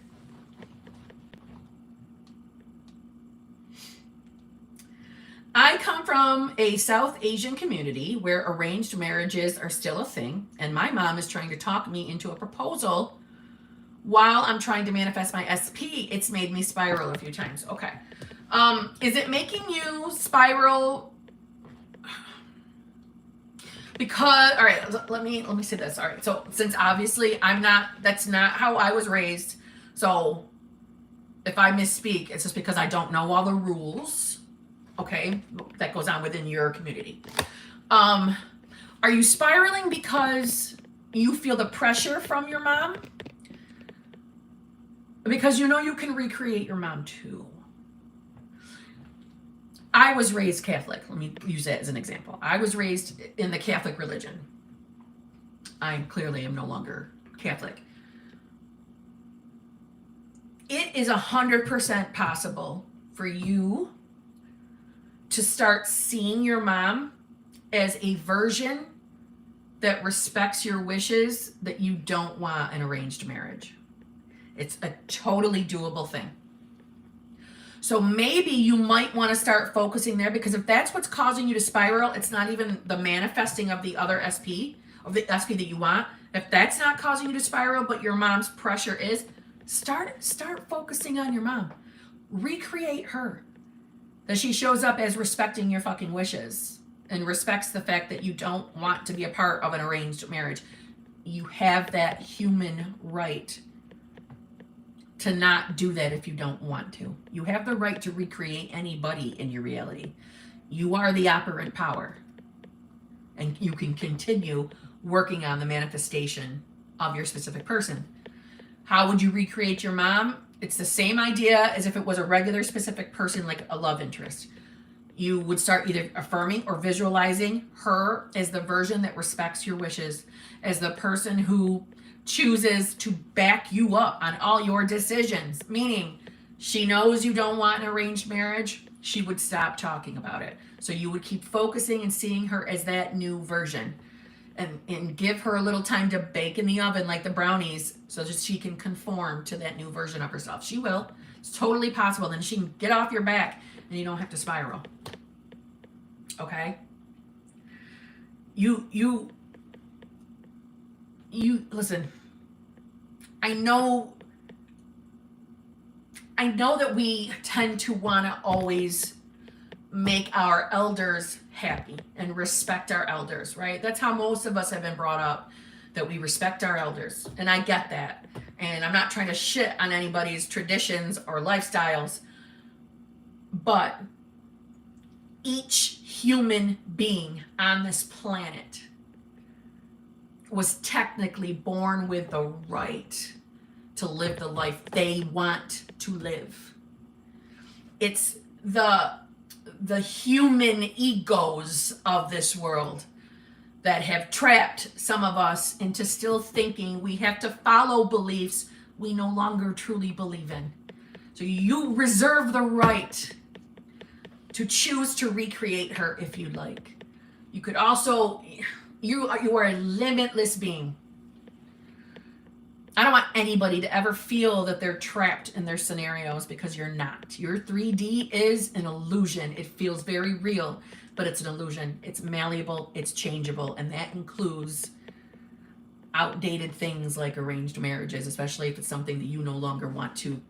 I come from a South Asian community where arranged marriages are still a thing, and my mom is trying to talk me into a proposal while I'm trying to manifest my SP. It's made me spiral a few times. Okay. Is it making you spiral? Because, all right, let me say this. All right. So since obviously that's not how I was raised. So if I misspeak, it's just because I don't know all the rules. Okay, that goes on within your community. Are you spiraling because you feel the pressure from your mom? Because you know you can recreate your mom too. I was raised Catholic. Let me use that as an example. I was raised in the Catholic religion. I clearly am no longer Catholic. It is 100% possible for you to start seeing your mom as a version that respects your wishes that you don't want an arranged marriage. It's a totally doable thing. So maybe you might want to start focusing there, because if that's what's causing you to spiral, it's not even the manifesting of the other SP, of the SP that you want. If that's not causing you to spiral, but your mom's pressure is, start focusing on your mom. Recreate her. That she shows up as respecting your fucking wishes and respects the fact that you don't want to be a part of an arranged marriage. You have that human right to not do that if you don't want to. You have the right to recreate anybody in your reality. You are the operant power. And you can continue working on the manifestation of your specific person. How would you recreate your mom? It's the same idea as if it was a regular specific person, like a love interest. You would start either affirming or visualizing her as the version that respects your wishes, as the person who chooses to back you up on all your decisions. Meaning, she knows you don't want an arranged marriage, she would stop talking about it. So you would keep focusing and seeing her as that new version. And give her a little time to bake in the oven like the brownies so that she can conform to that new version of herself. She will. It's totally possible. Then she can get off your back and you don't have to spiral. Okay? You listen. I know that we tend to want to always make our elders happy and respect our elders, right? That's how most of us have been brought up, that we respect our elders. And I get that. And I'm not trying to shit on anybody's traditions or lifestyles, but each human being on this planet was technically born with the right to live the life they want to live. It's the human egos of this world that have trapped some of us into still thinking we have to follow beliefs we no longer truly believe in. So you reserve the right to choose to recreate her if you like. You could also, you are a limitless being. I don't want anybody to ever feel that they're trapped in their scenarios, because you're not. Your 3D is an illusion. It feels very real, but it's an illusion. It's malleable, it's changeable, and that includes outdated things like arranged marriages, especially if it's something that you no longer want to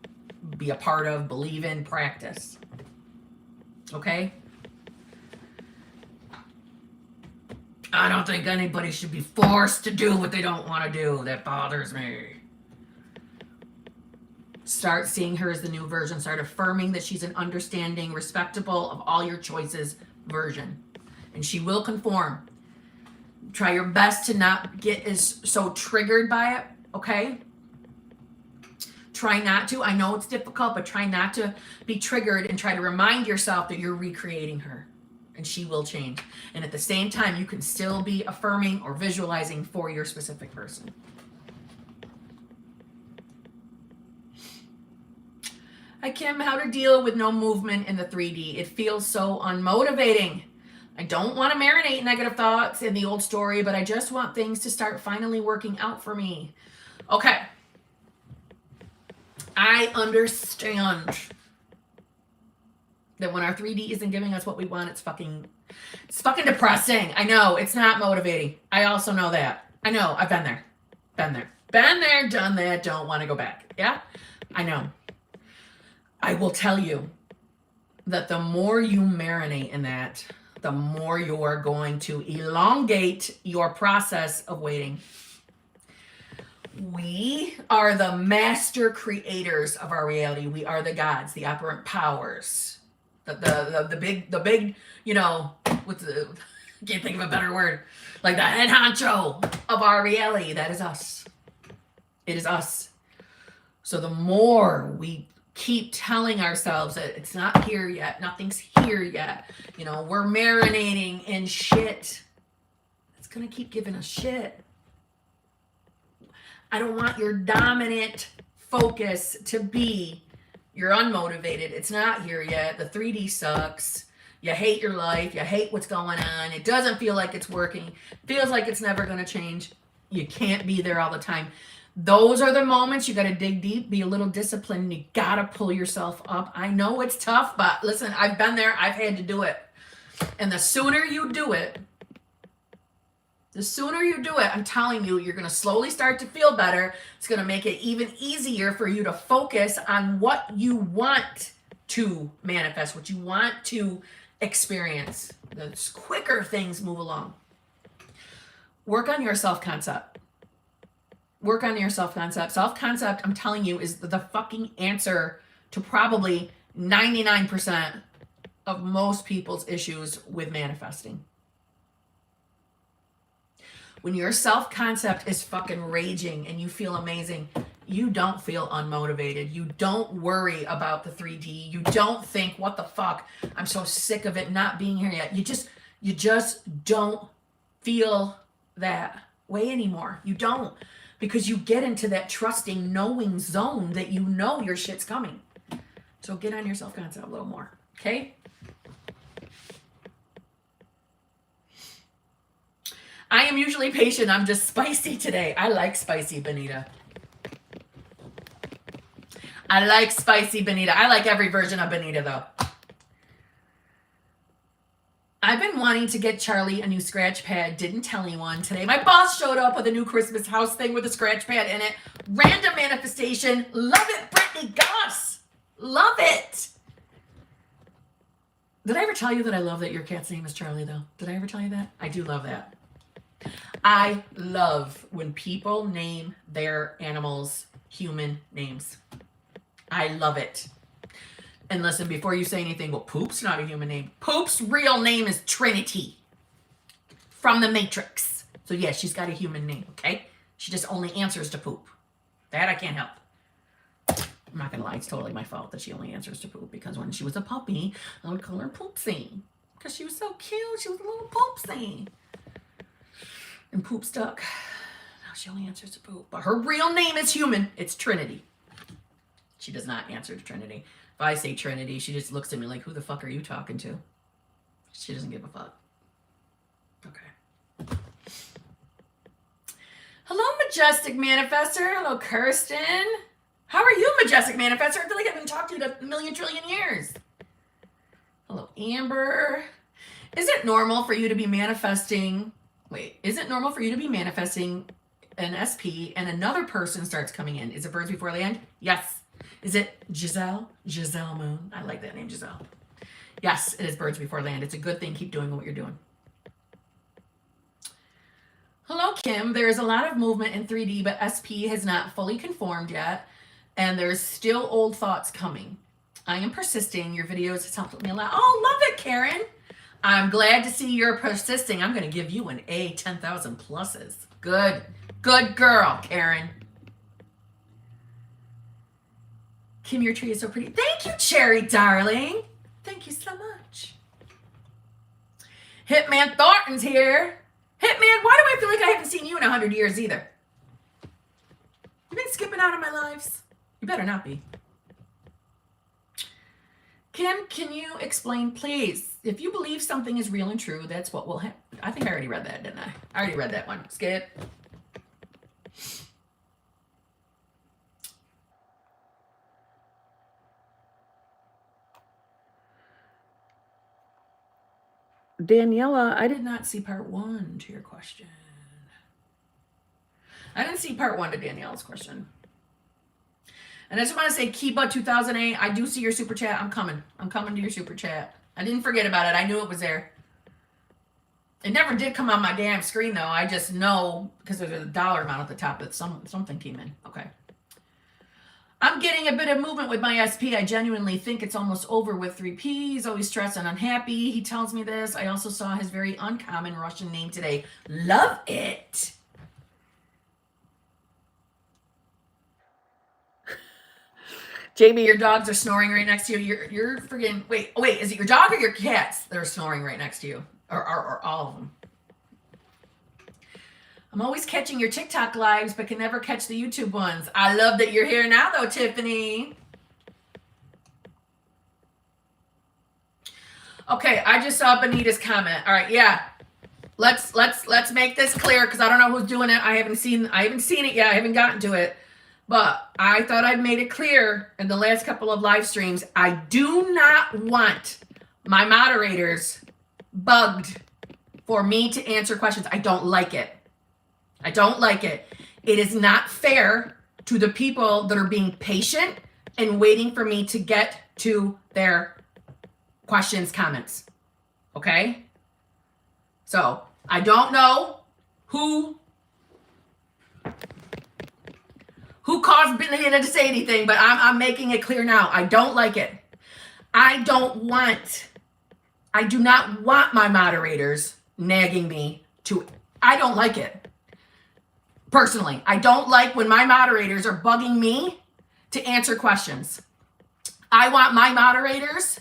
be a part of, believe in, practice. Okay? I don't think anybody should be forced to do what they don't want to do. That bothers me. Start seeing her as the new version. Start affirming that she's an understanding, respectable of all your choices version. And she will conform. Try your best to not get as so triggered by it, okay? Try not to. I know it's difficult, but try not to be triggered, and try to remind yourself that you're recreating her. And she will change. And at the same time, you can still be affirming or visualizing for your specific person. Hi, Kim. How to deal with no movement in the 3D. It feels so unmotivating. I don't want to marinate negative thoughts in the old story, but I just want things to start finally working out for me. Okay. I understand that when our 3D isn't giving us what we want, it's fucking depressing. I know, it's not motivating. I also know that. I know, I've been there. Been there, done that, don't want to go back. Yeah? I know. I will tell you that the more you marinate in that, the more you're going to elongate your process of waiting. We are the master creators of our reality. We are the gods, the operant powers. The big, you know, what's the, I can't think of a better word, like the head honcho of our reality. That is us. It is us. So the more we keep telling ourselves that it's not here yet, nothing's here yet, you know, we're marinating in shit, it's gonna keep giving us shit. I don't want your dominant focus to be you're unmotivated. It's not here yet. The 3D sucks. You hate your life. You hate what's going on. It doesn't feel like it's working. Feels like it's never going to change. You can't be there all the time. Those are the moments you got to dig deep, be a little disciplined. You got to pull yourself up. I know it's tough, but listen, I've been there. I've had to do it. And the sooner you do it, I'm telling you, you're going to slowly start to feel better. It's going to make it even easier for you to focus on what you want to manifest, what you want to experience. The quicker things move along. Work on your self-concept. Self-concept, I'm telling you, is the fucking answer to probably 99% of most people's issues with manifesting. When your self-concept is fucking raging and you feel amazing, you don't feel unmotivated. You don't worry about the 3D. You don't think, what the fuck? I'm so sick of it not being here yet. You just don't feel that way anymore. You don't, because you get into that trusting, knowing zone that you know your shit's coming. So get on your self-concept a little more, okay? I am usually patient. I'm just spicy today. I like spicy, Benita. I like spicy, Benita. I like every version of Benita, though. I've been wanting to get Charlie a new scratch pad. Didn't tell anyone today. My boss showed up with a new Christmas house thing with a scratch pad in it. Random manifestation. Love it, Brittany Goss. Love it. Did I ever tell you that I love that your cat's name is Charlie, though? Did I ever tell you that? I do love that. I love when people name their animals human names. I love it. And listen, before you say anything, well, Poop's not a human name. Poop's real name is Trinity from the Matrix. So yeah, she's got a human name, okay? She just only answers to Poop. That I can't help. I'm not gonna lie, it's totally my fault that she only answers to Poop, because when she was a puppy, I would call her Poopsie. Because she was so cute, she was a little Poopsie. And Poop stuck. Now she only answers to Poop. But her real name is human. It's Trinity. She does not answer to Trinity. If I say Trinity, she just looks at me like, who the fuck are you talking to? She doesn't give a fuck. Okay. Hello, Majestic Manifestor. Hello, Kirsten. How are you, Majestic Manifestor? I feel like I haven't talked to you in a million trillion years. Hello, Amber. Is it normal for you to be manifesting... Wait, is it normal for you to be manifesting an SP and another person starts coming in? Is it birds before land? Yes. Is it Giselle? Giselle Moon. I like that name, Giselle. Yes, it is birds before land. It's a good thing. Keep doing what you're doing. Hello, Kim. There is a lot of movement in 3D, but SP has not fully conformed yet, and there's still old thoughts coming. I am persisting. Your videos have helped me a lot. Oh, love it, Karen. I'm glad to see you're persisting. I'm going to give you an A, 10,000 pluses. Good. Good girl, Karen. Kim, your tree is so pretty. Thank you, Cherry, darling. Thank you so much. Hitman Thornton's here. Hitman, why do I feel like I haven't seen you in 100 years either? You've been skipping out of my lives. You better not be. Kim, can you explain, please? If you believe something is real and true, that's what will happen. I think I already read that, didn't I? I already read that one. Skip. Daniela, I did not see part 1 to your question. I didn't see part 1 to Daniela's question. And I just want to say, Kiba 2008, I do see your super chat. I'm coming. I'm coming to your super chat. I didn't forget about it. I knew it was there. It never did come on my damn screen, though. I just know because there's a dollar amount at the top that something came in. Okay. I'm getting a bit of movement with my SP. I genuinely think it's almost over with 3P. He's always stressed and unhappy. He tells me this. I also saw his very uncommon Russian name today. Love it. Jamie, your dogs are snoring right next to you. You're friggin' wait, is it your dog or your cats that are snoring right next to you? Or all of them? I'm always catching your TikTok lives, but can never catch the YouTube ones. I love that you're here now, though, Tiffany. Okay, I just saw Benita's comment. All right, yeah. Let's make this clear because I don't know who's doing it. I haven't seen it yet. I haven't gotten to it. But I thought I'd made it clear in the last couple of live streams. I do not want my moderators bugged for me to answer questions. I don't like it. I don't like it. It is not fair to the people that are being patient and waiting for me to get to their questions, comments. Okay? So, I don't know who caused Benita to say anything, but I'm making it clear now. I don't like it. I do not want my moderators nagging me to, I don't like it. Personally, I don't like when my moderators are bugging me to answer questions. I want my moderators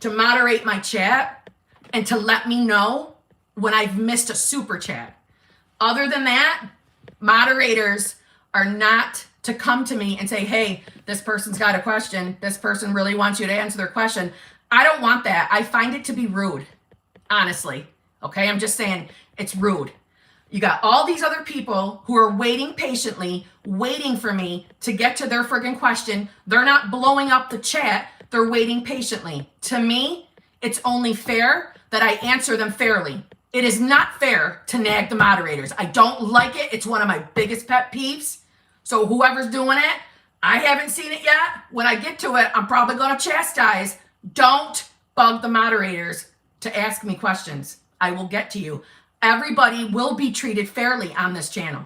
to moderate my chat and to let me know when I've missed a super chat. Other than that, moderators are not to come to me and say, hey, this person's got a question. This person really wants you to answer their question. I don't want that. I find it to be rude, honestly. Okay, I'm just saying it's rude. You got all these other people who are waiting patiently, waiting for me to get to their friggin' question. They're not blowing up the chat. They're waiting patiently. To me, it's only fair that I answer them fairly. It is not fair to nag the moderators. I don't like it. It's one of my biggest pet peeves. So whoever's doing it, I haven't seen it yet. When I get to it, I'm probably going to chastise. Don't bug the moderators to ask me questions. I will get to you. Everybody will be treated fairly on this channel.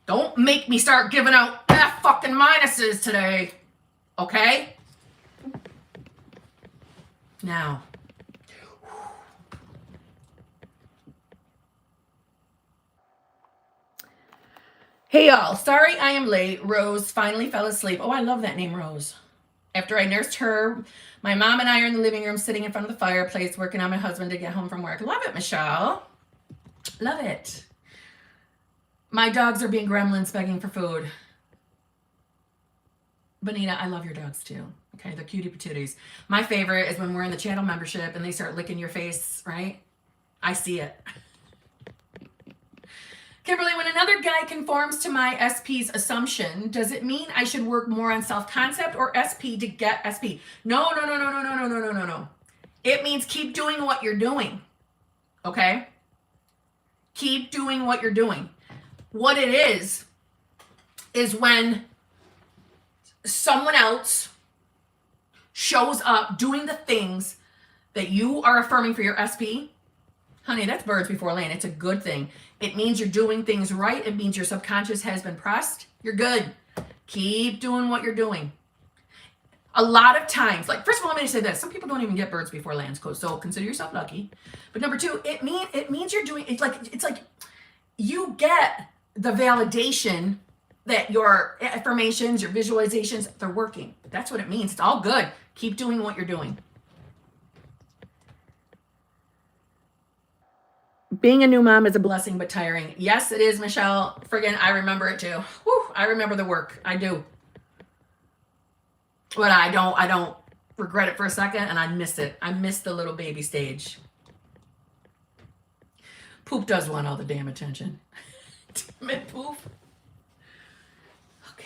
Don't make me start giving out F fucking minuses today. Okay? Now. Hey y'all, sorry I am late. Rose finally fell asleep. Oh, I love that name, Rose. After I nursed her, my mom and I are in the living room sitting in front of the fireplace working on my husband to get home from work. Love it, Michelle. Love it. My dogs are being gremlins begging for food. Bonita, I love your dogs too. Okay, they're cutie patooties. My favorite is when we're in the channel membership and they start licking your face, right? I see it. Kimberly, when another guy conforms to my SP's assumption, does it mean I should work more on self-concept or SP to get SP? No. It means keep doing what you're doing, okay? Keep doing what you're doing. What it is when someone else shows up doing the things that you are affirming for your SP, honey, that's birds before land. It's a good thing. It means you're doing things right. It means your subconscious has been pressed. You're good. Keep doing what you're doing. A lot of times, like, first of all, let me say this. Some people don't even get birds before land, so consider yourself lucky. But number two, it means you're doing, it's like you get the validation that your affirmations, your visualizations, they're working. That's what it means. It's all good. Keep doing what you're doing. Being a new mom is a blessing, but tiring. Yes, it is, Michelle. Friggin', I remember it too. Whew, I remember the work. I do. But I don't regret it for a second, and I miss it. I miss the little baby stage. Poop does want all the damn attention. Damn it, Poop. Okay.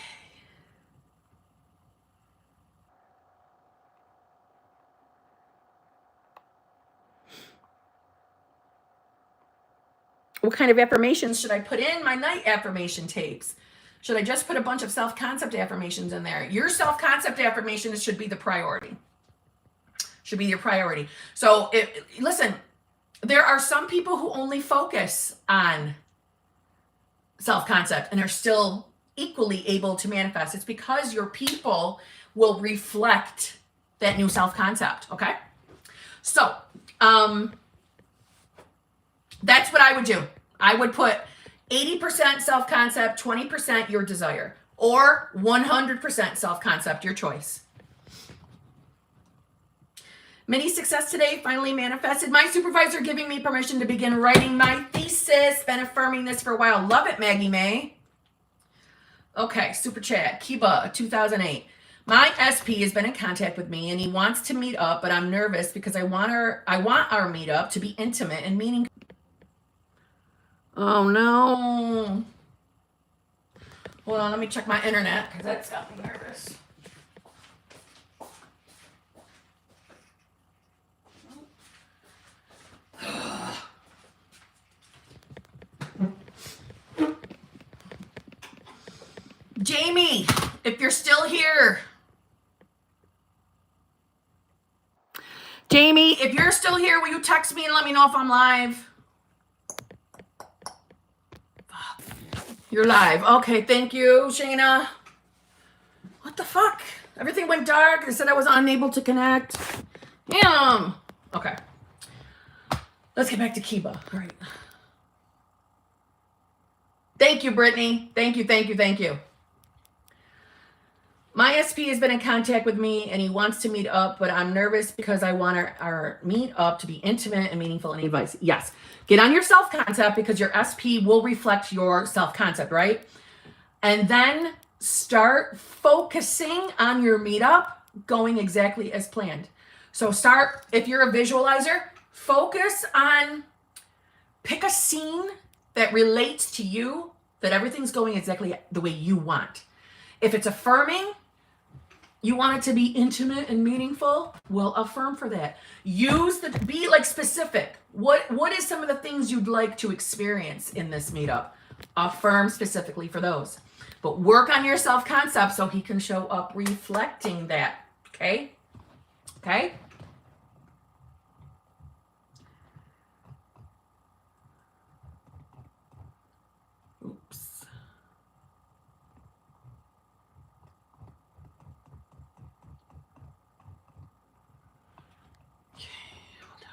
What kind of affirmations should I put in my night affirmation tapes? Should I just put a bunch of self-concept affirmations in there? Your self-concept affirmations should be the priority. Should be your priority. So, listen, there are some people who only focus on self-concept and are still equally able to manifest. It's because your people will reflect that new self-concept, okay? So, that's what I would do. I would put 80% self-concept, 20% your desire, or 100% self-concept, your choice. Mini success today, finally manifested. My supervisor giving me permission to begin writing my thesis. Been affirming this for a while. Love it, Maggie May. Okay, super chat. Kiba, 2008. My SP has been in contact with me and he wants to meet up, but I'm nervous because I want our meetup to be intimate and meaningful. Oh no. Hold on, let me check my internet because that's got me nervous. Jamie, if you're still here. Jamie, if you're still here, will you text me and let me know if I'm live? You're live. Okay, thank you, Shayna. What the fuck? Everything went dark. They said I was unable to connect. Damn. Okay. Let's get back to Kiba. All right. Thank you, Brittany. Thank you. My SP has been in contact with me and he wants to meet up, but I'm nervous because I want our meet up to be intimate and meaningful. Any advice? Yes. Get on your self-concept because your SP will reflect your self-concept, right? And then start focusing on your meetup going exactly as planned. So start, if you're a visualizer, focus on, pick a scene that relates to you, that everything's going exactly the way you want. If it's affirming, you want it to be intimate and meaningful, well, affirm for that. Be like specific. What is some of the things you'd like to experience in this meetup? Affirm specifically for those. But work on your self-concept so he can show up reflecting that, okay? Okay? Oops. Okay, hold on.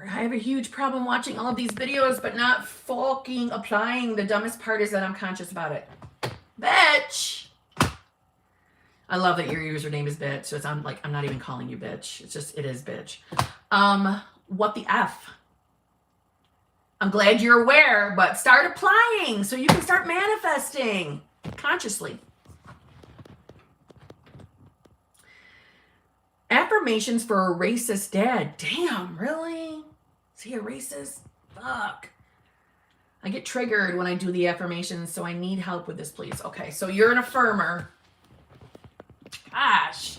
I have a huge problem watching all of these videos, but not fucking applying. The dumbest part is that I'm conscious about it. Bitch! I love that your username is bitch. So I'm not even calling you bitch. It's just, it is bitch. What the F? I'm glad you're aware, but start applying so you can start manifesting consciously. Affirmations for a racist dad. Damn, really? Is he a racist? Fuck. I get triggered when I do the affirmations, so I need help with this, please. Okay, so you're an affirmer. Gosh.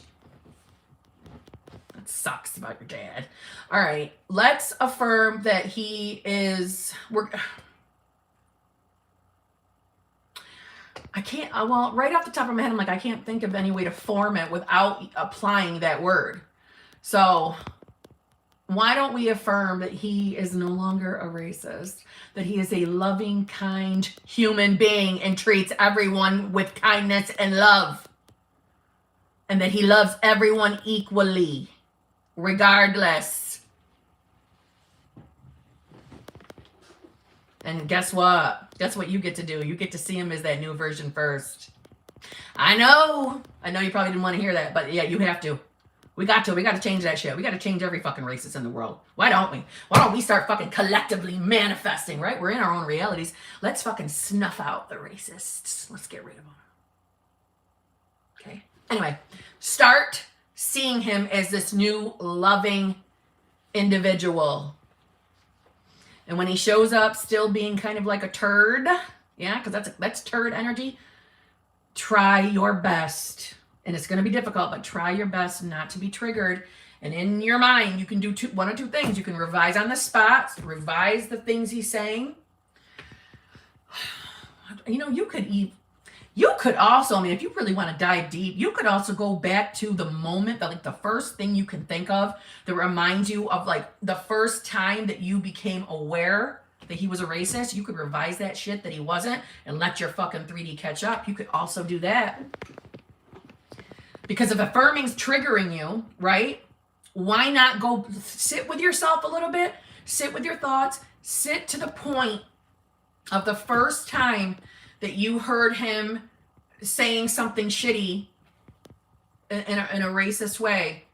That sucks about your dad. All right, let's affirm that he is... I can't, well, right off the top of my head, I'm like, I can't think of any way to form it without applying that word. So why don't we affirm that he is no longer a racist, that he is a loving, kind human being and treats everyone with kindness and love, and that he loves everyone equally, regardless. And guess what? Guess what you get to do? You get to see him as that new version first. I know you probably didn't want to hear that, but yeah, you have to. We got to change that shit. We got to change every fucking racist in the world. Why don't we? Why don't we start fucking collectively manifesting, right? We're in our own realities. Let's fucking snuff out the racists. Let's get rid of them. Okay? Anyway, start seeing him as this new loving individual. And when he shows up still being kind of like a turd, yeah, because that's turd energy, try your best. And it's going to be difficult, but try your best not to be triggered. And in your mind, you can do one or two things. You can revise on the spot, revise the things he's saying. You know, you could also, I mean, if you really want to dive deep, you could also go back to the moment that, like, the first thing you can think of that reminds you of, like, the first time that you became aware that he was a racist. You could revise that shit that he wasn't and let your fucking 3D catch up. You could also do that. Because if affirming's triggering you, right? Why not go sit with yourself a little bit? Sit with your thoughts. Sit to the point of the first time that you heard him saying something shitty in a racist way.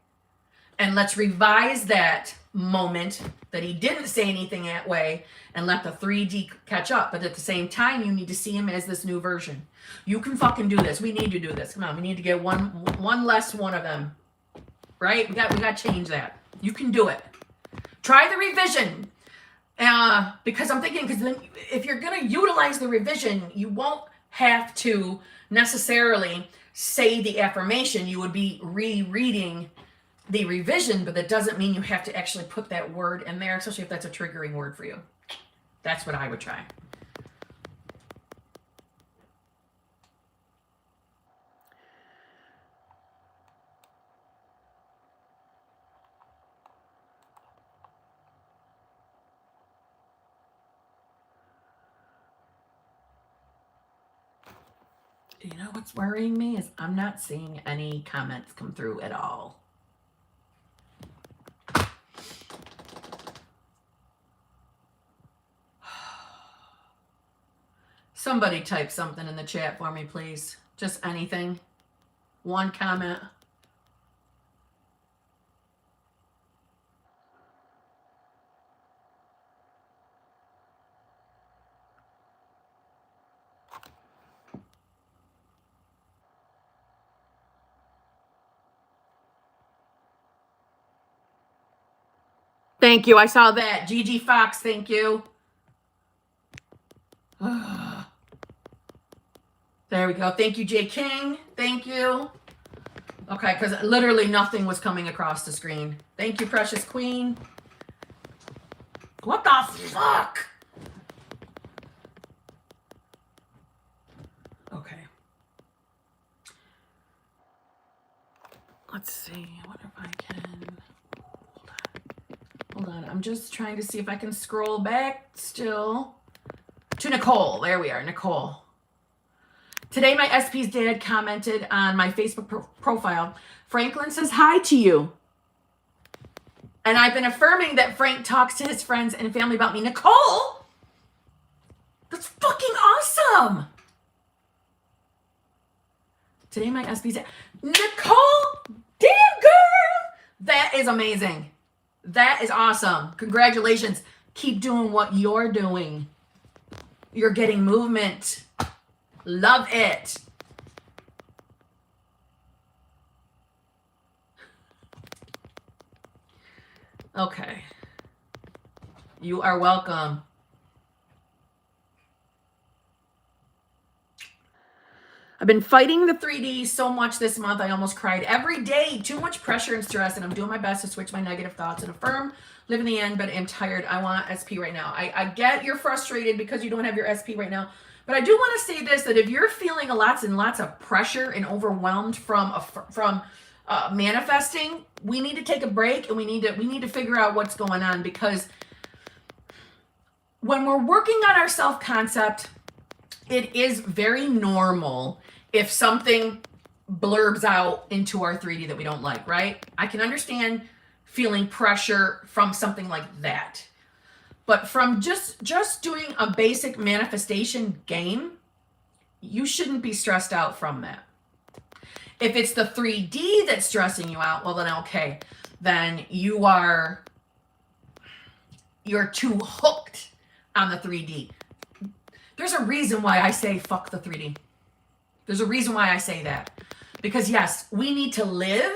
And let's revise that moment that he didn't say anything that way and let the 3D catch up. But at the same time, you need to see him as this new version. You can fucking do this. We need to do this. Come on, we need to get one less one of them. Right? We got to change that. You can do it. Try the revision. Because I'm thinking, because then if you're going to utilize the revision, you won't have to necessarily say the affirmation. You would be rereading the revision, but that doesn't mean you have to actually put that word in there, especially if that's a triggering word for you. That's what I would try. You know what's worrying me is I'm not seeing any comments come through at all. Somebody type something in the chat for me, please. Just anything. One comment. Thank you. I saw that. Gigi Fox, thank you. There we go. Thank you, Jay King. Thank you. Okay, because literally nothing was coming across the screen. Thank you, precious queen. What the fuck? Okay. Let's see. I wonder if I can. Hold on. I'm just trying to see if I can scroll back still to Nicole. There we are, Nicole. Today, my SP's dad commented on my Facebook profile. Franklin says hi to you. And I've been affirming that Frank talks to his friends and family about me. Nicole, that's fucking awesome. Today, my SP's dad. Nicole, damn girl. That is amazing. That is awesome. Congratulations. Keep doing what you're doing. You're getting movement. Love it. Okay. You are welcome. I've been fighting the 3D so much this month. I almost cried every day. Too much pressure and stress, and I'm doing my best to switch my negative thoughts and affirm, live in the end, but I'm tired. I want SP right now. I get you're frustrated because you don't have your SP right now. But I do want to say this, that if you're feeling lots and lots of pressure and overwhelmed from manifesting, we need to take a break and we need to figure out what's going on, because when we're working on our self-concept, it is very normal if something blurbs out into our 3D that we don't like, right? I can understand feeling pressure from something like that. But from just doing a basic manifestation game, you shouldn't be stressed out from that. If it's the 3D that's stressing you out, well then okay. Then you're too hooked on the 3D. There's a reason why I say fuck the 3D. There's a reason why I say that. Because yes, we need to live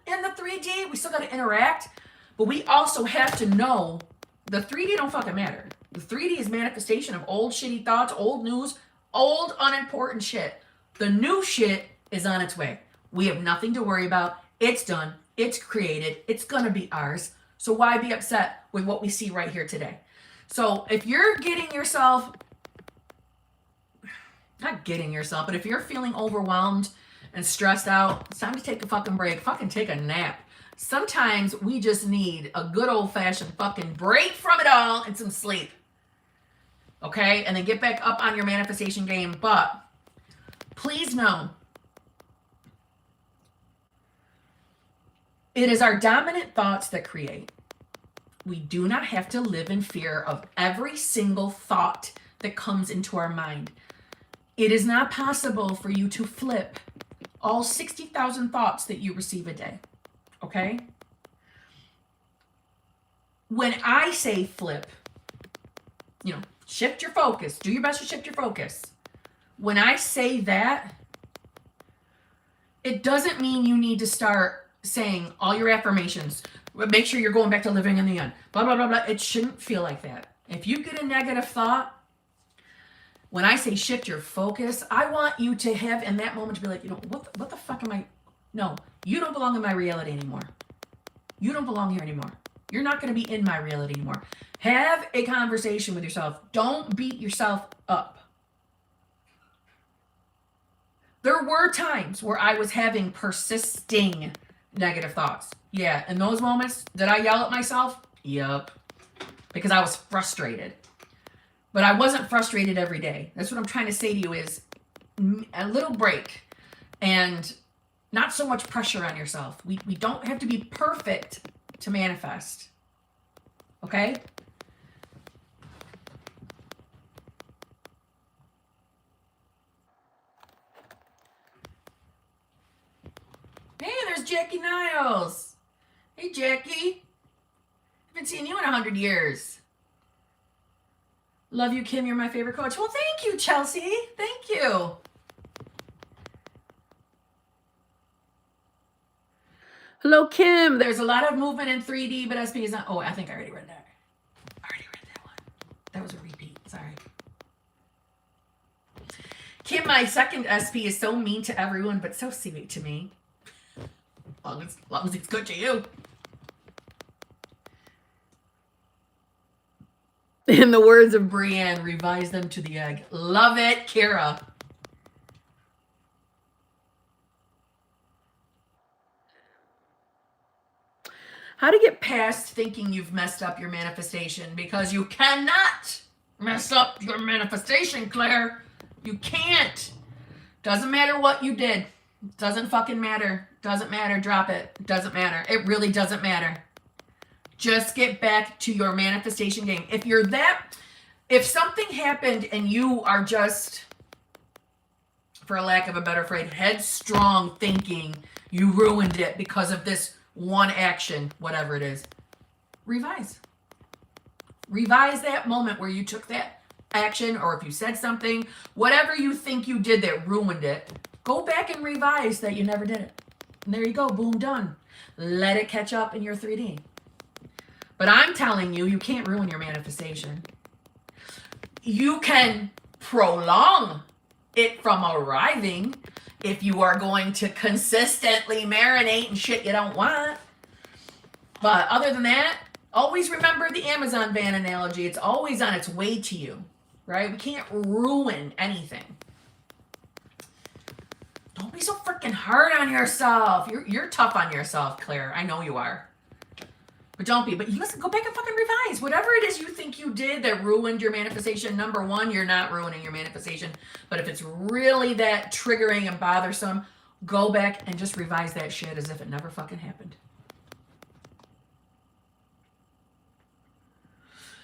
in the 3D. We still got to interact. But we also have to know the 3D don't fucking matter. The 3D is manifestation of old shitty thoughts, old news, old unimportant shit. The new shit is on its way. We have nothing to worry about. It's done. It's created. It's going to be ours. So why be upset with what we see right here today? So if you're getting yourself, not getting yourself, but if you're feeling overwhelmed and stressed out, it's time to take a fucking break. Fucking take a nap. Sometimes we just need a good old-fashioned fucking break from it all and some sleep. Okay? And then get back up on your manifestation game. But please know, it is our dominant thoughts that create. We do not have to live in fear of every single thought that comes into our mind. It is not possible for you to flip all 60,000 thoughts that you receive a day. Okay? When I say flip, shift your focus. Do your best to shift your focus. When I say that, it doesn't mean you need to start saying all your affirmations. Make sure you're going back to living in the end. Blah, blah, blah, blah. It shouldn't feel like that. If you get a negative thought, when I say shift your focus, I want you to have in that moment to be like, what the fuck am I? No, you don't belong in my reality anymore. You don't belong here anymore. You're not going to be in my reality anymore. Have a conversation with yourself. Don't beat yourself up. There were times where I was having persisting negative thoughts. Yeah, in those moments, did I yell at myself? Yep. Because I was frustrated. But I wasn't frustrated every day. That's what I'm trying to say to you is a little break and not so much pressure on yourself. We don't have to be perfect to manifest. Okay? Hey, there's Jackie Niles. Hey, Jackie. Haven't seen you in 100 years. Love you, Kim. You're my favorite coach. Well, thank you, Chelsea. Thank you. Hello, Kim. There's a lot of movement in 3D, but SP is not. Oh, I think I already read that. I already read that one. That was a repeat. Sorry. Kim, my second SP is so mean to everyone, but so sweet to me. As long as it's good to you. In the words of Brienne, revise them to the egg. Love it, Kira. How to get past thinking you've messed up your manifestation, because you cannot mess up your manifestation, Claire. You can't. Doesn't matter what you did. Doesn't fucking matter. Doesn't matter. Drop it. Doesn't matter. It really doesn't matter. Just get back to your manifestation game. If something happened and you are just, for a lack of a better phrase, headstrong thinking you ruined it because of this one action, whatever it is, revise. Revise that moment where you took that action, or if you said something, whatever you think you did that ruined it, go back and revise that you never did it. And there you go. Boom, done. Let it catch up in your 3D. But I'm telling you, you can't ruin your manifestation. You can prolong it from arriving if you are going to consistently marinate in shit you don't want. But other than that, always remember the Amazon van analogy. It's always on its way to you, right? We can't ruin anything. Don't be so freaking hard on yourself. You're tough on yourself, Claire. I know you are. But don't be. But listen, go back and fucking revise. Whatever it is you think you did that ruined your manifestation, number one, you're not ruining your manifestation. But if it's really that triggering and bothersome, go back and just revise that shit as if it never fucking happened.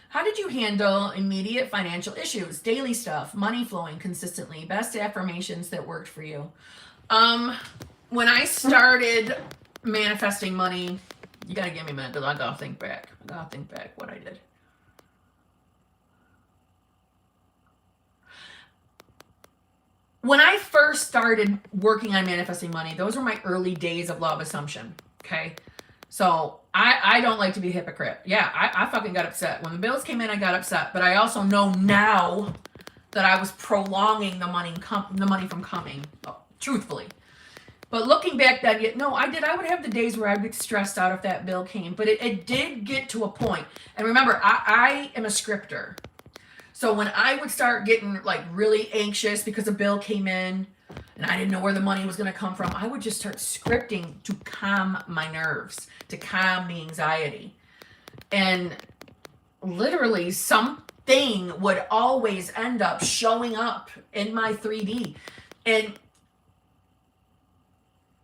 How did you handle immediate financial issues, daily stuff, money flowing consistently, best affirmations that worked for you? When I started manifesting money, you gotta give me a minute because I gotta think back. What I did. When I first started working on manifesting money, those were my early days of law of assumption. Okay. So I don't like to be a hypocrite. Yeah, I fucking got upset. When the bills came in, I got upset. But I also know now that I was prolonging the money from coming, truthfully. But looking back then, I did. I would have the days where I'd get stressed out if that bill came. But it did get to a point. And remember, I am a scripter. So when I would start getting like really anxious because a bill came in and I didn't know where the money was going to come from, I would just start scripting to calm my nerves, to calm the anxiety. And literally something would always end up showing up in my 3D. And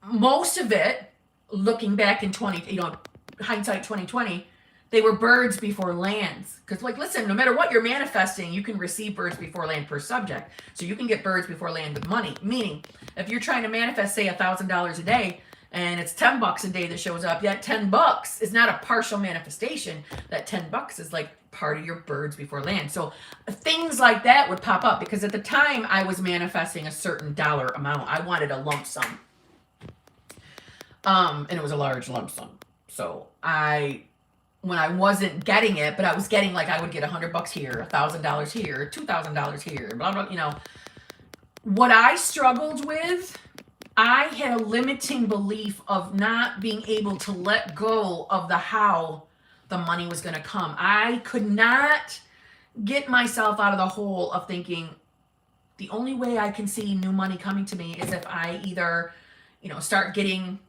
most of it, looking back in hindsight 2020, they were birds before lands. Because, listen, no matter what you're manifesting, you can receive birds before land per subject. So you can get birds before land with money. Meaning, if you're trying to manifest, say, $1,000 a day, and it's $10 a day that shows up, yet $10 is not a partial manifestation. That $10 is like part of your birds before land. So things like that would pop up, because at the time I was manifesting a certain dollar amount. I wanted a lump sum. And it was a large lump sum. So when I wasn't getting it, but I was getting, I would get $100 here, $1,000 here, $2,000 here, blah, blah, What I struggled with, I had a limiting belief of not being able to let go of the how the money was going to come. I could not get myself out of the hole of thinking the only way I can see new money coming to me is if I either, start getting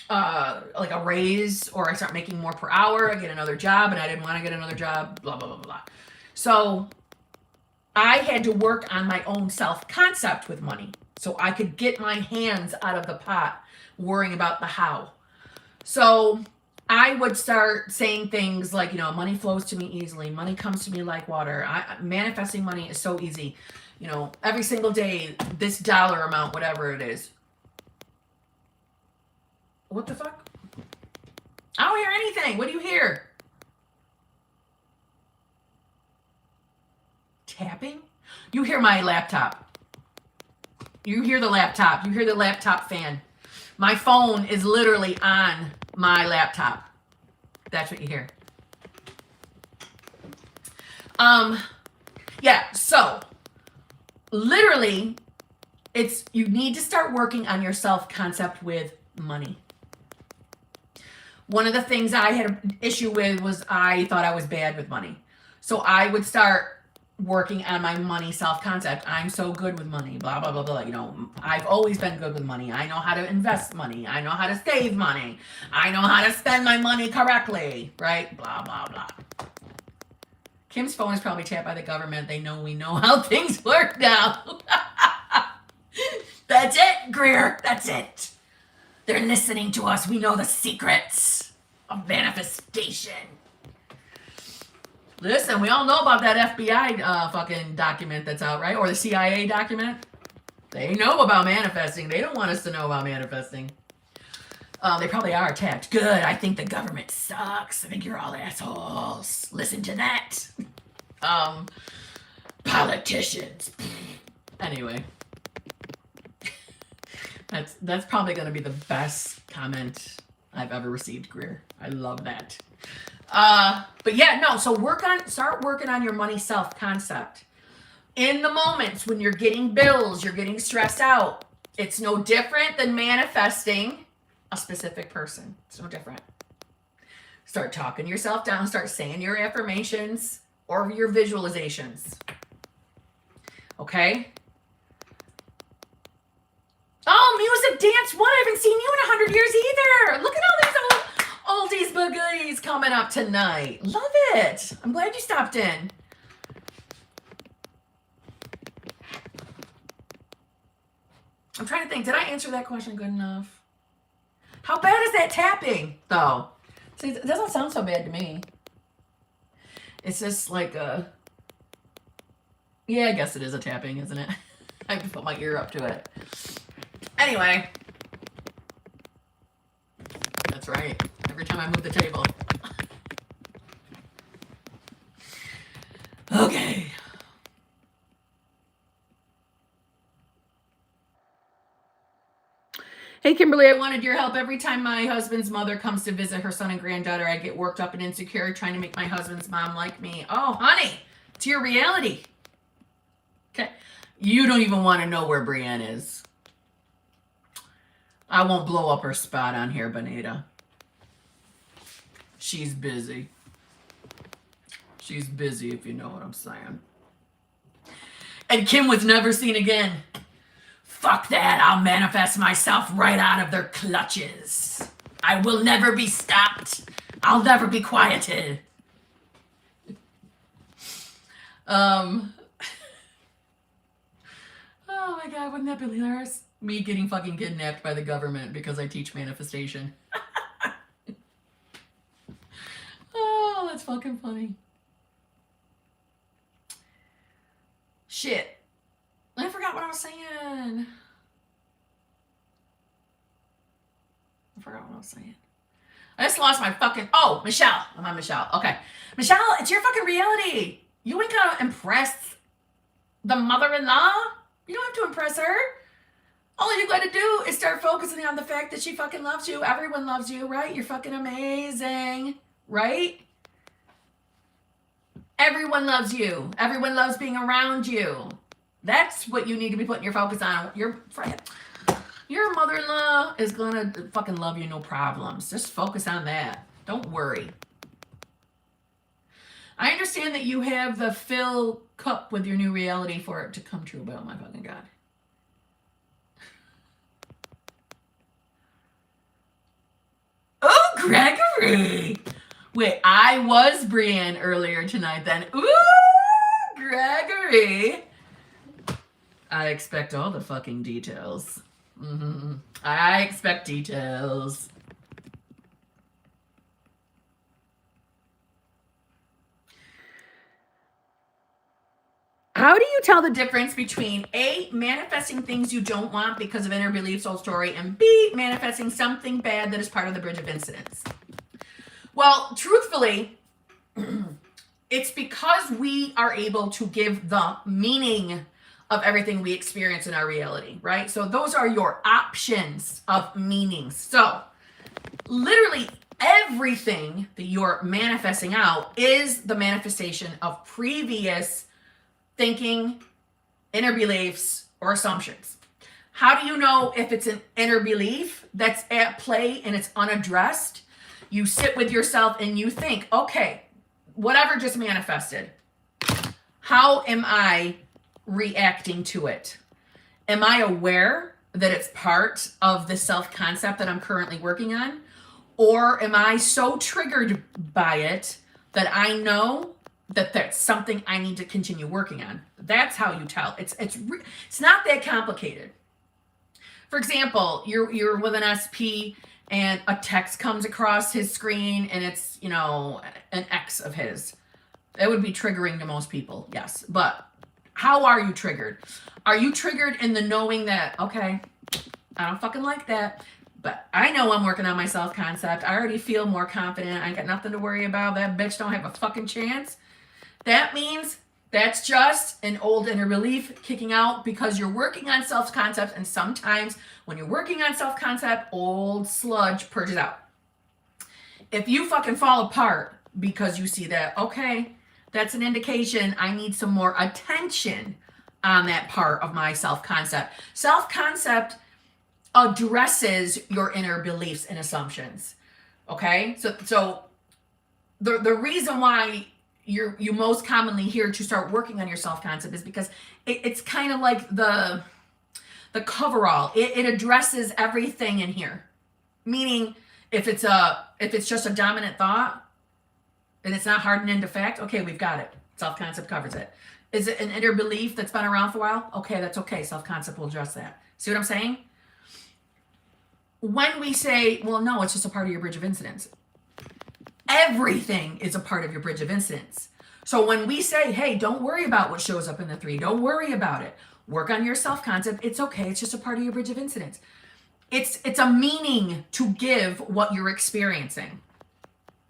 a raise, or I start making more per hour, I get another job, and I didn't want to get another job, blah, blah, blah, blah. So I had to work on my own self-concept with money so I could get my hands out of the pot worrying about the how. So I would start saying things like, money flows to me easily. Money comes to me like water. Manifesting money is so easy. Every single day, this dollar amount, whatever it is. What the fuck? I don't hear anything. What do you hear? Tapping? You hear my laptop. You hear the laptop. You hear the laptop fan. My phone is literally on my laptop. That's what you hear. Yeah, so literally you need to start working on your self-concept with money. One of the things I had an issue with was I thought I was bad with money. So I would start working on my money self-concept. I'm so good with money, blah, blah, blah, blah. You know, I've always been good with money. I know how to invest money. I know how to save money. I know how to spend my money correctly, right? Blah, blah, blah. Kim's phone is probably tapped by the government. They know we know how things work now. That's it, Greer. That's it. They're listening to us. We know the secrets of manifestation. Listen, we all know about that FBI fucking document that's out, right? Or the CIA document. They know about manifesting. They don't want us to know about manifesting. They probably are attacked. Good. I think the government sucks. I think you're all assholes. Listen to that. Politicians. Anyway. That's probably going to be the best comment I've ever received, Greer. I love that. But yeah, no, so start working on your money self-concept. In the moments when you're getting bills, you're getting stressed out, it's no different than manifesting a specific person. It's no different. Start talking yourself down, start saying your affirmations or your visualizations. Okay? Oh, music, dance, what? I haven't seen you in 100 years either. Look at all these oldies but goodies coming up tonight. Love it. I'm glad you stopped in. I'm trying to think. Did I answer that question good enough? How bad is that tapping, though? See, it doesn't sound so bad to me. It's just like a... Yeah, I guess it is a tapping, isn't it? I have to put my ear up to it. Anyway. That's right. Every time I move the table. Okay. Hey, Kimberly, I wanted your help. Every time my husband's mother comes to visit her son and granddaughter, I get worked up and insecure trying to make my husband's mom like me. Oh, honey, it's your reality. Okay. You don't even want to know where Brienne is. I won't blow up her spot on here, Bonita. She's busy. She's busy, if you know what I'm saying. And Kim was never seen again. Fuck that. I'll manifest myself right out of their clutches. I will never be stopped. I'll never be quieted. Oh my God, wouldn't that be hilarious? Me getting fucking kidnapped by the government because I teach manifestation. Oh, that's fucking funny. Shit. I forgot what I was saying. I just lost my fucking... Oh, Michelle. I'm on Michelle. Okay. Michelle, it's your fucking reality. You ain't gonna impress the mother-in-law. You don't have to impress her. All you gotta do is start focusing on the fact that she fucking loves you. Everyone loves you, right? You're fucking amazing, right? Everyone loves you. Everyone loves being around you. That's what you need to be putting your focus on. Your mother-in-law is gonna fucking love you, no problems. Just focus on that. Don't worry. I understand that you have the fill cup with your new reality for it to come true, but oh my fucking God. Oh, Gregory! Wait, I was Brienne earlier tonight then. Ooh, Gregory! I expect all the fucking details. I expect details. How do you tell the difference between A, manifesting things you don't want because of inner belief, soul story, and B, manifesting something bad that is part of the bridge of incidents? Well, truthfully, it's because we are able to give the meaning of everything we experience in our reality, right? So those are your options of meanings. So literally everything that you're manifesting out is the manifestation of previous thinking, inner beliefs, or assumptions. How do you know if it's an inner belief that's at play and it's unaddressed? You sit with yourself and you think, okay, whatever just manifested, how am I reacting to it? Am I aware that it's part of the self-concept that I'm currently working on? Or am I so triggered by it that I know that that's something I need to continue working on? That's how you tell. It's not that complicated. For example, you're with an SP and a text comes across his screen and it's, you know, an ex of his. That would be triggering to most people, yes. But how are you triggered? Are you triggered in the knowing that, okay, I don't fucking like that, but I know I'm working on my self-concept. I already feel more confident. I ain't got nothing to worry about. That bitch don't have a fucking chance. That means that's just an old inner belief kicking out because you're working on self-concept, and sometimes when you're working on self-concept, old sludge purges out. If you fucking fall apart because you see that, okay, that's an indication I need some more attention on that part of my self-concept. Self-concept addresses your inner beliefs and assumptions. Okay? So the reason why you most commonly hear to start working on your self-concept is because it's kind of like the coverall. It addresses everything in here. Meaning if it's just a dominant thought and it's not hardened into fact, okay, we've got it. Self-concept covers it. Is it an inner belief that's been around for a while? Okay, that's okay. Self-concept will address that. See what I'm saying? When we say, well, no, it's just a part of your bridge of incidents. Everything is a part of your bridge of incidents. So when we say, hey, don't worry about what shows up in the 3, don't worry about it. Work on your self-concept. It's okay. It's just a part of your bridge of incidents. It's a meaning to give what you're experiencing.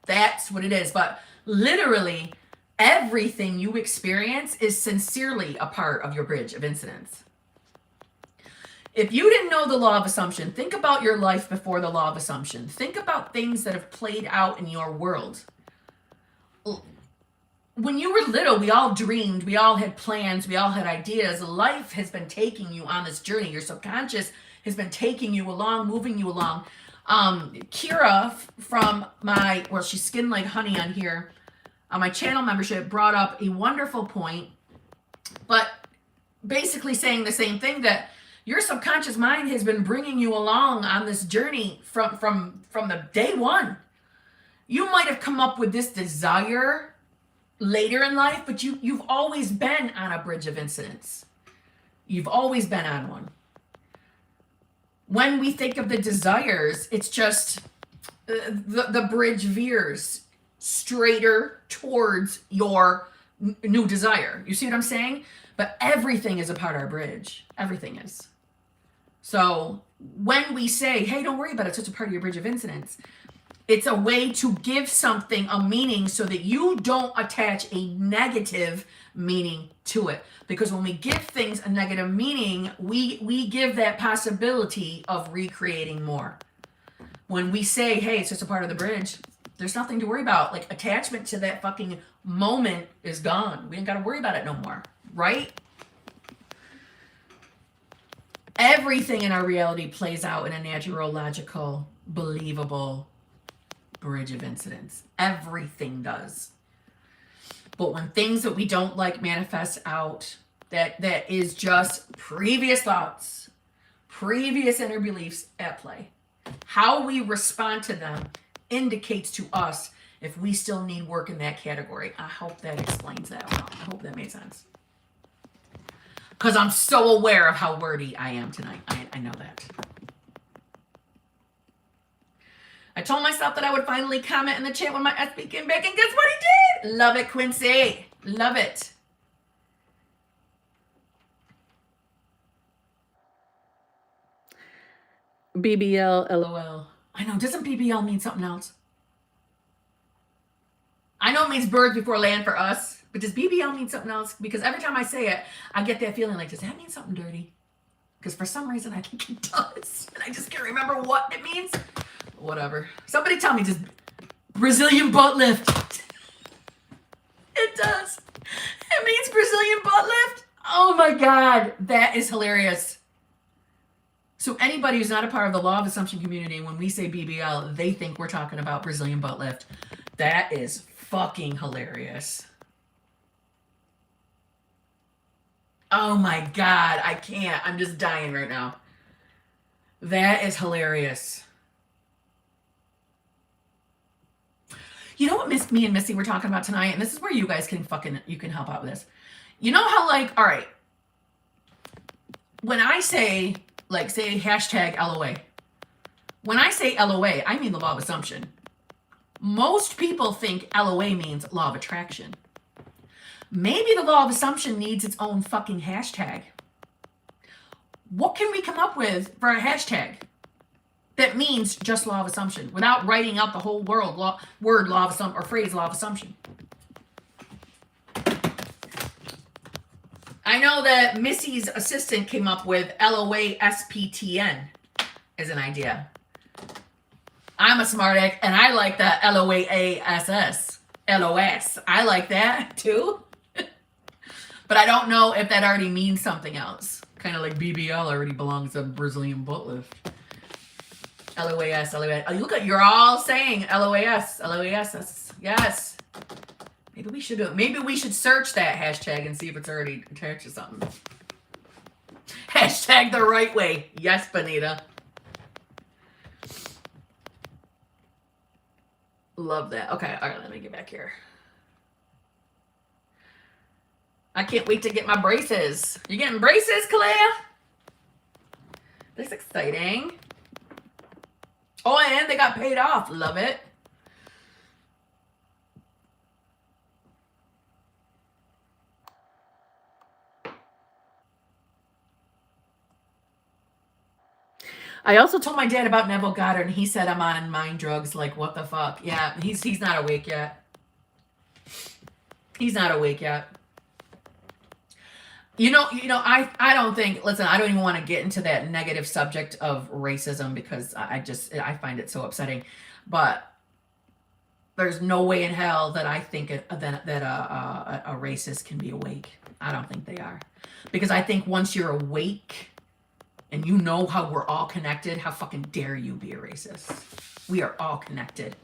That's what it is. But literally, everything you experience is sincerely a part of your bridge of incidents. If you didn't know the law of assumption, think about your life before the law of assumption. Think about things that have played out in your world. When you were little, we all dreamed, we all had plans, we all had ideas. Life has been taking you on this journey. Your subconscious has been taking you along, moving you along. Kira from she's Skin Like Honey on here, on my channel membership, brought up a wonderful point, but basically saying the same thing, that your subconscious mind has been bringing you along on this journey from the day one. You might have come up with this desire later in life, but you've always been on a bridge of incidents. You've always been on one. When we think of the desires, it's just the bridge veers straighter towards your new desire. You see what I'm saying? But everything is a part of our bridge. Everything is. So when we say, hey, don't worry about it, it's just a part of your bridge of incidents, it's a way to give something a meaning so that you don't attach a negative meaning to it. Because when we give things a negative meaning, we give that possibility of recreating more. When we say, hey, it's just a part of the bridge, there's nothing to worry about. Like, attachment to that fucking moment is gone. We ain't got to worry about it no more. Right? Everything in our reality plays out in a natural, logical, believable bridge of incidents. Everything does. But when things that we don't like manifest out, that is just previous thoughts, previous inner beliefs at play. How we respond to them indicates to us if we still need work in that category. I hope that explains that well. I hope that made sense. Because I'm so aware of how wordy I am tonight. I know that. I told myself that I would finally comment in the chat when my SB came back, and guess what he did? Love it, Quincy. Love it. BBL, LOL. I know, doesn't BBL mean something else? I know it means birds before land for us, but does BBL mean something else? Because every time I say it, I get that feeling like, does that mean something dirty? Because for some reason, I think it does. And I just can't remember what it means. Whatever. Somebody tell me, just Brazilian butt lift. It does. It means Brazilian butt lift. Oh my God. That is hilarious. So anybody who's not a part of the law of assumption community, when we say BBL, they think we're talking about Brazilian butt lift. That is fucking hilarious. Oh my God, I can't. I'm just dying right now. That is hilarious. You know what me and Missy were talking about tonight? And this is where you guys can you can help out with this. You know how, like, all right, when I say, like, say hashtag LOA. When I say LOA, I mean the law of assumption. Most people think LOA means law of attraction. Maybe the law of assumption needs its own fucking hashtag. What can we come up with for a hashtag that means just law of assumption without writing out the whole word law of assumption or phrase law of assumption? I know that Missy's assistant came up with LOASPTN as an idea. I'm a smartass and I like the LOASS. LOS. I like that too. But I don't know if that already means something else. Kind of like BBL already belongs to Brazilian butt lift. LOAS, LOAS. Oh, look at, you're all saying LOAS, LOAS. Yes. Maybe we should search that hashtag and see if it's already attached to something. Hashtag the right way. Yes, Bonita. Love that. Okay, all right, let me get back here. I can't wait to get my braces. You getting braces, Kalea? That's exciting. Oh, and they got paid off. Love it. I also told my dad about Neville Goddard, and he said I'm on mind drugs. Like, what the fuck? Yeah, he's not awake yet. He's not awake yet. You know, I don't think, listen, I don't even want to get into that negative subject of racism because I find it so upsetting. But there's no way in hell that I think that a racist can be awake. I don't think they are. Because I think once you're awake and you know how we're all connected, how fucking dare you be a racist? We are all connected.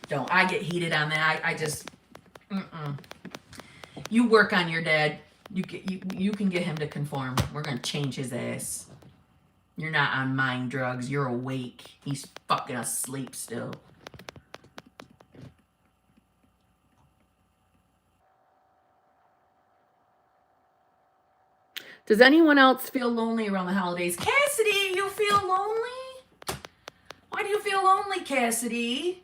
Don't. I get heated on that. I just, You work on your dad. You can get him to conform. We're going to change his ass. You're not on mind drugs. You're awake. He's fucking asleep still. Does anyone else feel lonely around the holidays? Cassidy, you feel lonely? Why do you feel lonely, Cassidy?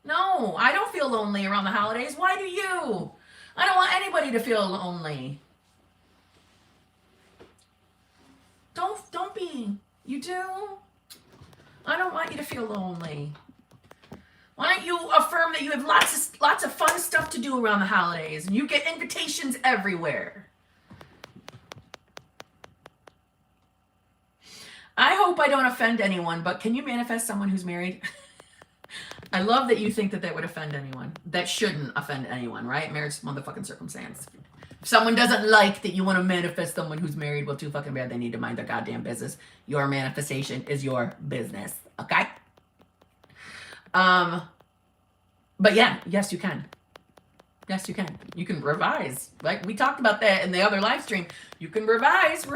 No, I don't feel lonely around the holidays. Why do you? I don't want anybody to feel lonely. Don't be. You do? I don't want you to feel lonely. Why don't you affirm that you have lots of fun stuff to do around the holidays and you get invitations everywhere? I hope I don't offend anyone, but can you manifest someone who's married? I love that you think that would offend anyone. That shouldn't offend anyone, right? Marriage is motherfucking circumstance. If someone doesn't like that you want to manifest someone who's married, well, too fucking bad. They need to mind their goddamn business. Your manifestation is your business, okay? But yeah, yes, you can. Yes, you can. You can revise. Like we talked about that in the other live stream. You can revise.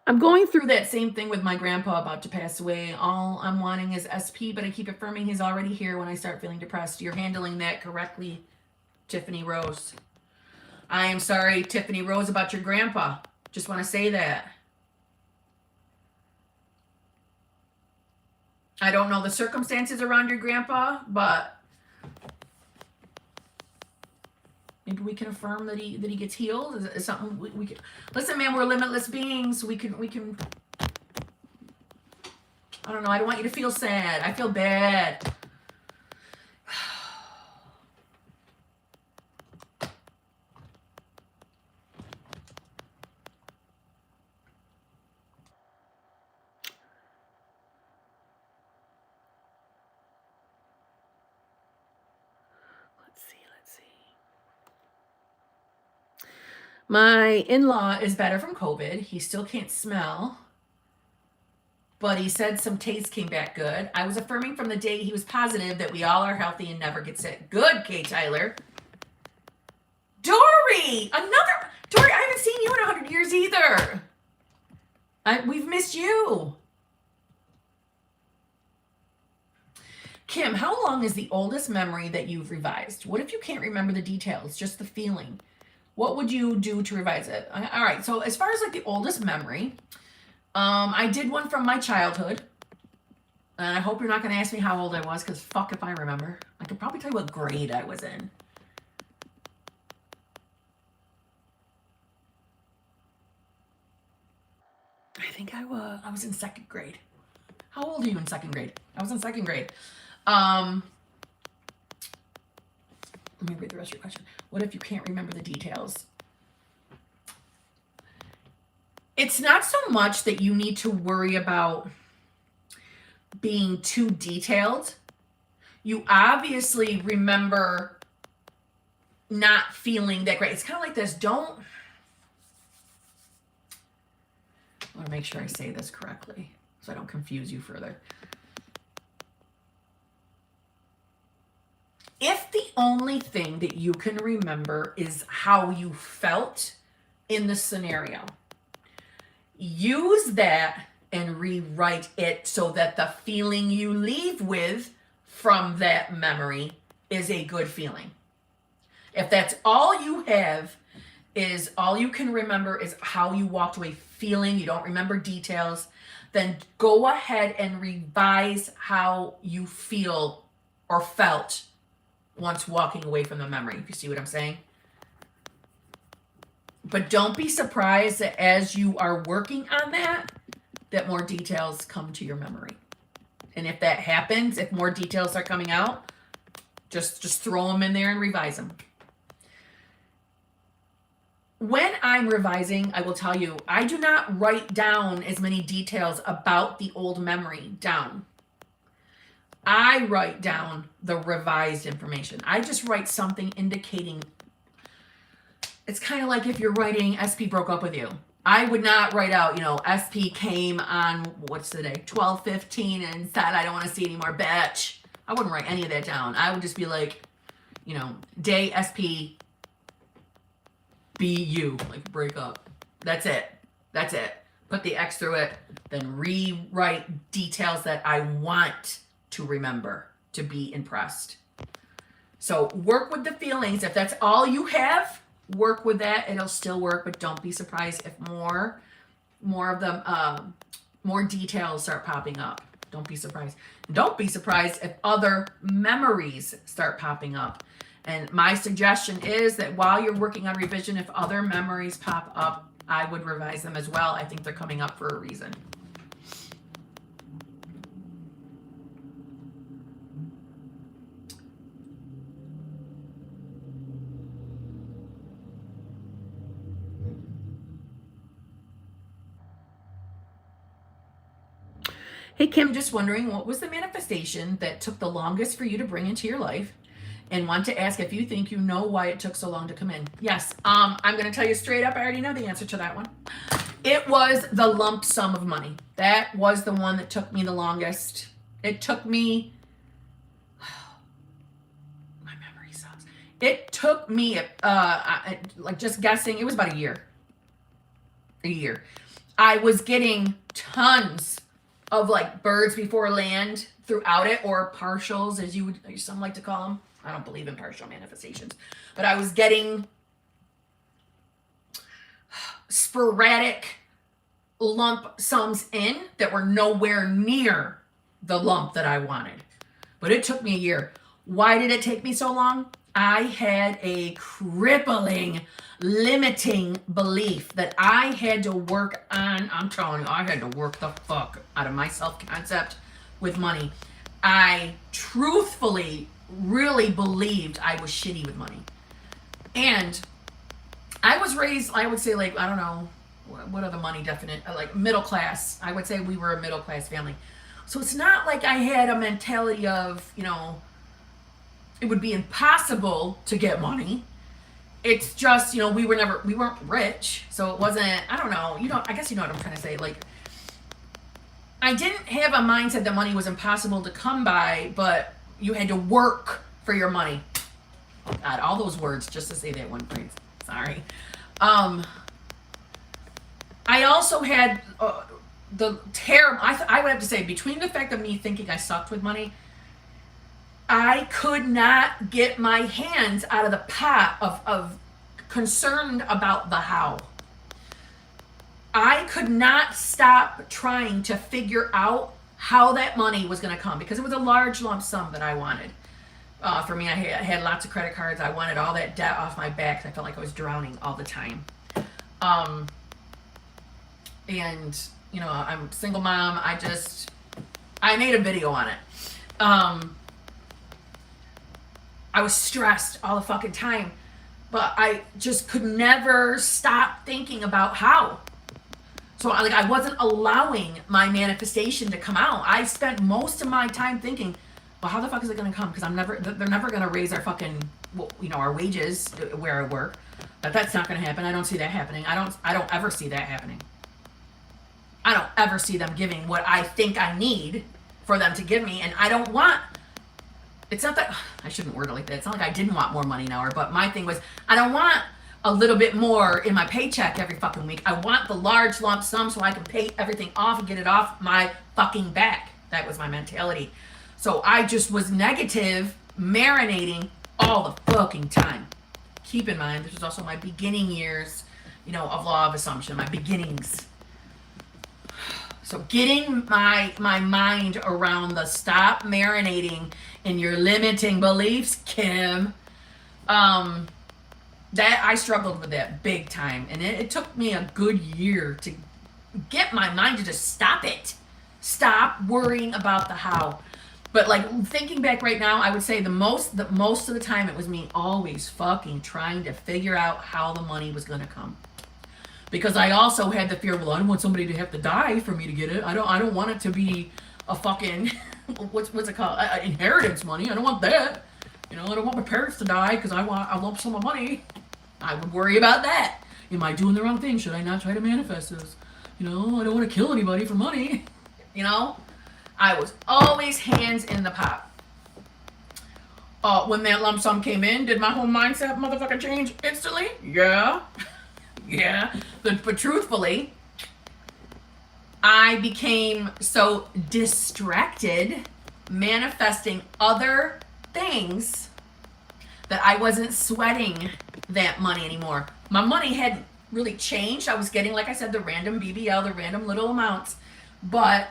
I'm going through that same thing with my grandpa about to pass away. All I'm wanting is SP, but I keep affirming he's already here when I start feeling depressed. You're handling that correctly, Tiffany Rose. I am sorry, Tiffany Rose, about your grandpa. Just want to say that. I don't know the circumstances around your grandpa, but maybe we can affirm that he gets healed. Is something we can. Listen, man, we're limitless beings. We can. I don't know. I don't want you to feel sad. I feel bad. Let's see. My in-law is better from COVID. He still can't smell, but he said some taste came back good. I was affirming from the day he was positive that we all are healthy and never get sick. Good, Kay Tyler. Dory! Dory, I haven't seen you in 100 years either. We've missed you. Kim, how long is the oldest memory that you've revised? What if you can't remember the details, just the feeling? What would you do to revise it? All right, so as far as like the oldest memory, I did one from my childhood. And I hope you're not going to ask me how old I was, because fuck if I remember. I could probably tell you what grade I was in. I think I was in second grade. How old are you in second grade? I was in second grade. Let me read the rest of your question. What if you can't remember the details? It's not so much that you need to worry about being too detailed. You obviously remember not feeling that great. It's kind of like this. I want to make sure I say this correctly so I don't confuse you further. If the only thing that you can remember is how you felt in the scenario, use that and rewrite it so that the feeling you leave with from that memory is a good feeling. If that's all you have, is all you can remember is how you walked away feeling, you don't remember details, then go ahead and revise how you feel or felt once walking away from the memory, if you see what I'm saying. But don't be surprised that as you are working on that more details come to your memory. And if that happens, if more details are coming out, just throw them in there and revise them. When I'm revising, I will tell you, I do not write down as many details about the old memory down. I write down the revised information. I just write something indicating. It's kind of like if you're writing SP broke up with you. I would not write out, SP came on, what's the day, 12/15 and said, I don't want to see anymore, bitch. I wouldn't write any of that down. I would just be like, day SP BU, like break up. That's it. Put the X through it, then rewrite details that I want to remember, to be impressed. So work with the feelings. If that's all you have, work with that. It'll still work, but don't be surprised if more of them, more details start popping up. Don't be surprised. Don't be surprised if other memories start popping up. And my suggestion is that while you're working on revision, if other memories pop up, I would revise them as well. I think they're coming up for a reason. Hey, Kim, just wondering, what was the manifestation that took the longest for you to bring into your life? And want to ask if you think you know why it took so long to come in. Yes, I'm going to tell you straight up, I already know the answer to that one. It was the lump sum of money. That was the one that took me the longest. It took me, my memory sucks. It took me, like just guessing, it was about a year. I was getting tons of like birds before land throughout it, or partials, as some like to call them. I don't believe in partial manifestations, but I was getting sporadic lump sums in that were nowhere near the lump that I wanted. But it took me a year. Why did it take me so long? I had a crippling, limiting belief that I had to work on. I'm telling you, I had to work the fuck out of my self-concept with money. I truthfully really believed I was shitty with money. And I was raised, I would say, like, I don't know, what are the money definite, like middle class. I would say we were a middle class family. So it's not like I had a mentality of, it would be impossible to get money. it's just, you know, we weren't rich, so it wasn't, I don't know, I guess you know what I'm trying to say. Like, I didn't have a mindset that money was impossible to come by, but you had to work for your money. God, all those words just to say that one phrase. Sorry. I also had the terrible, I would have to say, between the fact of me thinking I sucked with money, I could not get my hands out of the pot of concerned about the how. I could not stop trying to figure out how that money was going to come, because it was a large lump sum that I wanted. For me, I had lots of credit cards. I wanted all that debt off my back. I felt like I was drowning all the time. And, you know, I'm a single mom. I made a video on it. I was stressed all the fucking time, but I just could never stop thinking about how. So I wasn't allowing my manifestation to come out. I spent most of my time thinking, well, how the fuck is it going to come? Because they're never going to raise our fucking, you know, our wages where I work. But that's not going to happen. I don't see that happening. I don't ever see that happening. I don't ever see them giving what I think I need for them to give me. And I don't want, it's not that, I shouldn't word it like that. It's not like I didn't want more money now, but my thing was, I don't want a little bit more in my paycheck every fucking week. I want the large lump sum so I can pay everything off and get it off my fucking back. That was my mentality. So I just was negative, marinating all the fucking time. Keep in mind, this was also my beginning years, you know, of law of assumption, my beginnings. So getting my mind around the stop marinating in your limiting beliefs, Kim, that I struggled with that big time. And it took me a good year to get my mind to just stop it. Stop worrying about the how. But like thinking back right now, I would say the most of the time it was me always fucking trying to figure out how the money was going to come. Because I also had the fear, well, I don't want somebody to have to die for me to get it. I don't want it to be a fucking what's it called? Inheritance money. I don't want that. You know, I don't want my parents to die because I want a lump sum of money. I would worry about that. Am I doing the wrong thing? Should I not try to manifest this? You know, I don't want to kill anybody for money. You know, I was always hands in the pot. When that lump sum came in, did my whole mindset motherfucker change instantly? Yeah. Yeah. But truthfully, I became so distracted manifesting other things that I wasn't sweating that money anymore. My money hadn't really changed. I was getting, like I said, the random BBL, the random little amounts. But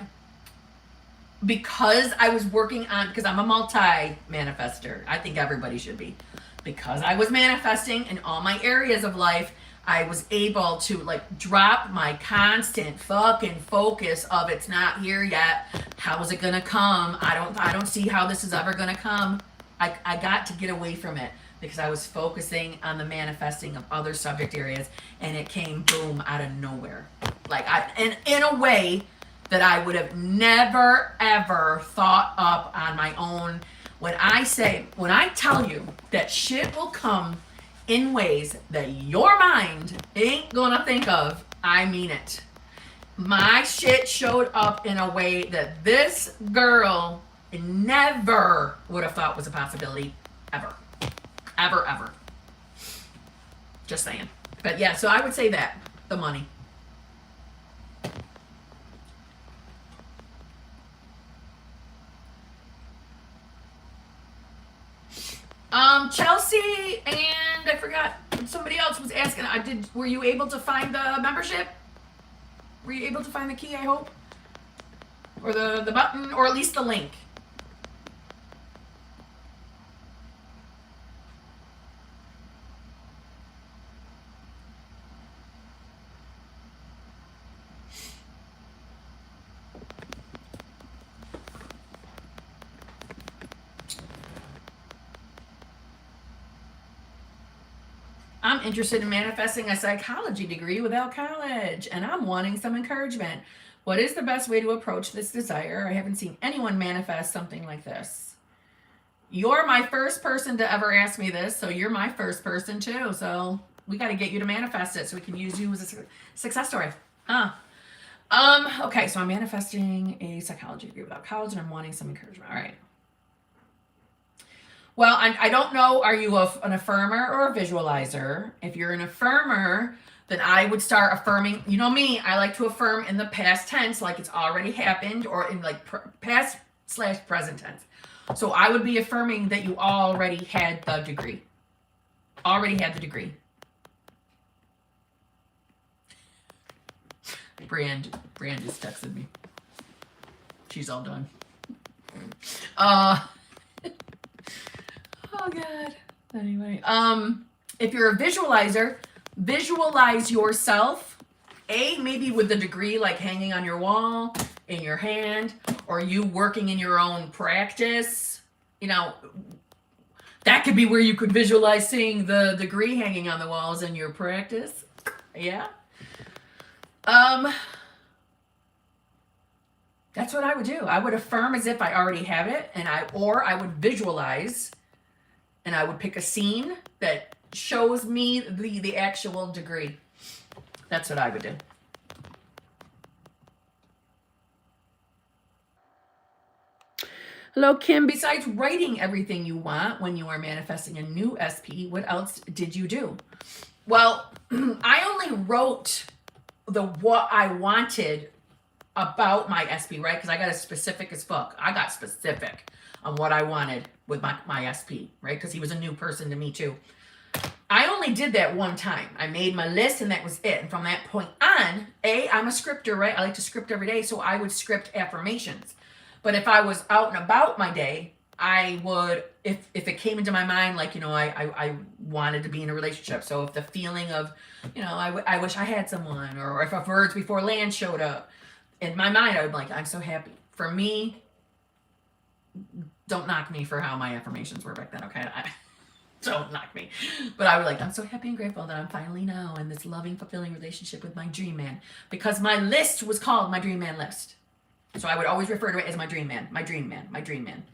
because I was working on, because I'm a multi-manifester, I think everybody should be. Because I was manifesting in all my areas of life, I was able to like drop my constant fucking focus of it's not here yet. How is it gonna come? I don't see how this is ever gonna come. I got to get away from it because I was focusing on the manifesting of other subject areas, and it came boom out of nowhere. Like in a way that I would have never ever thought up on my own. When I tell you that shit will come in ways that your mind ain't gonna think of, I mean it. My shit showed up in a way that this girl never would have thought was a possibility, ever. Ever. Just saying. But yeah, so I would say that, the money. Chelsea and I forgot, somebody else was asking, were you able to find the membership? Were you able to find the key, I hope? Or the button, or at least the link? I'm interested in manifesting a psychology degree without college, and I'm wanting some encouragement. What is the best way to approach this desire? I haven't seen anyone manifest something like this. You're my first person to ever ask me this, so you're my first person too. So we got to get you to manifest it so we can use you as a success story. Okay, so I'm manifesting a psychology degree without college and I'm wanting some encouragement. All right. Well, I don't know, are you an affirmer or a visualizer? If you're an affirmer, then I would start affirming. You know me, I like to affirm in the past tense, like it's already happened, or in like past/present tense. So I would be affirming that you already had the degree. Already had the degree. Brand just texted me. She's all done. Oh God. Anyway, if you're a visualizer, visualize yourself, maybe with the degree like hanging on your wall, in your hand, or you working in your own practice. You know, that could be where you could visualize seeing the degree hanging on the walls in your practice. Yeah. That's what I would do. I would affirm as if I already have it, and I would visualize, and I would pick a scene that shows me the actual degree. That's what I would do. Hello, Kim. Besides writing everything you want when you are manifesting a new SP, what else did you do? Well, I only wrote what I wanted about my SP, right? Because I got as specific as fuck. I got specific on what I wanted with my SP, right? Because he was a new person to me too. I only did that one time. I made my list and that was it. And from that point on, I'm a scripter, right? I like to script every day, so I would script affirmations. But if I was out and about my day, I would, if it came into my mind, like, you know, I wanted to be in a relationship. So if the feeling of, you know, I wish I had someone, or if a birds before land showed up, in my mind, I would be like, I'm so happy. For me, don't knock me for how my affirmations were back then, okay? Don't knock me. But I was like, I'm so happy and grateful that I'm finally now in this loving, fulfilling relationship with my dream man. Because my list was called my dream man list. So I would always refer to it as my dream man, my dream man, my dream man.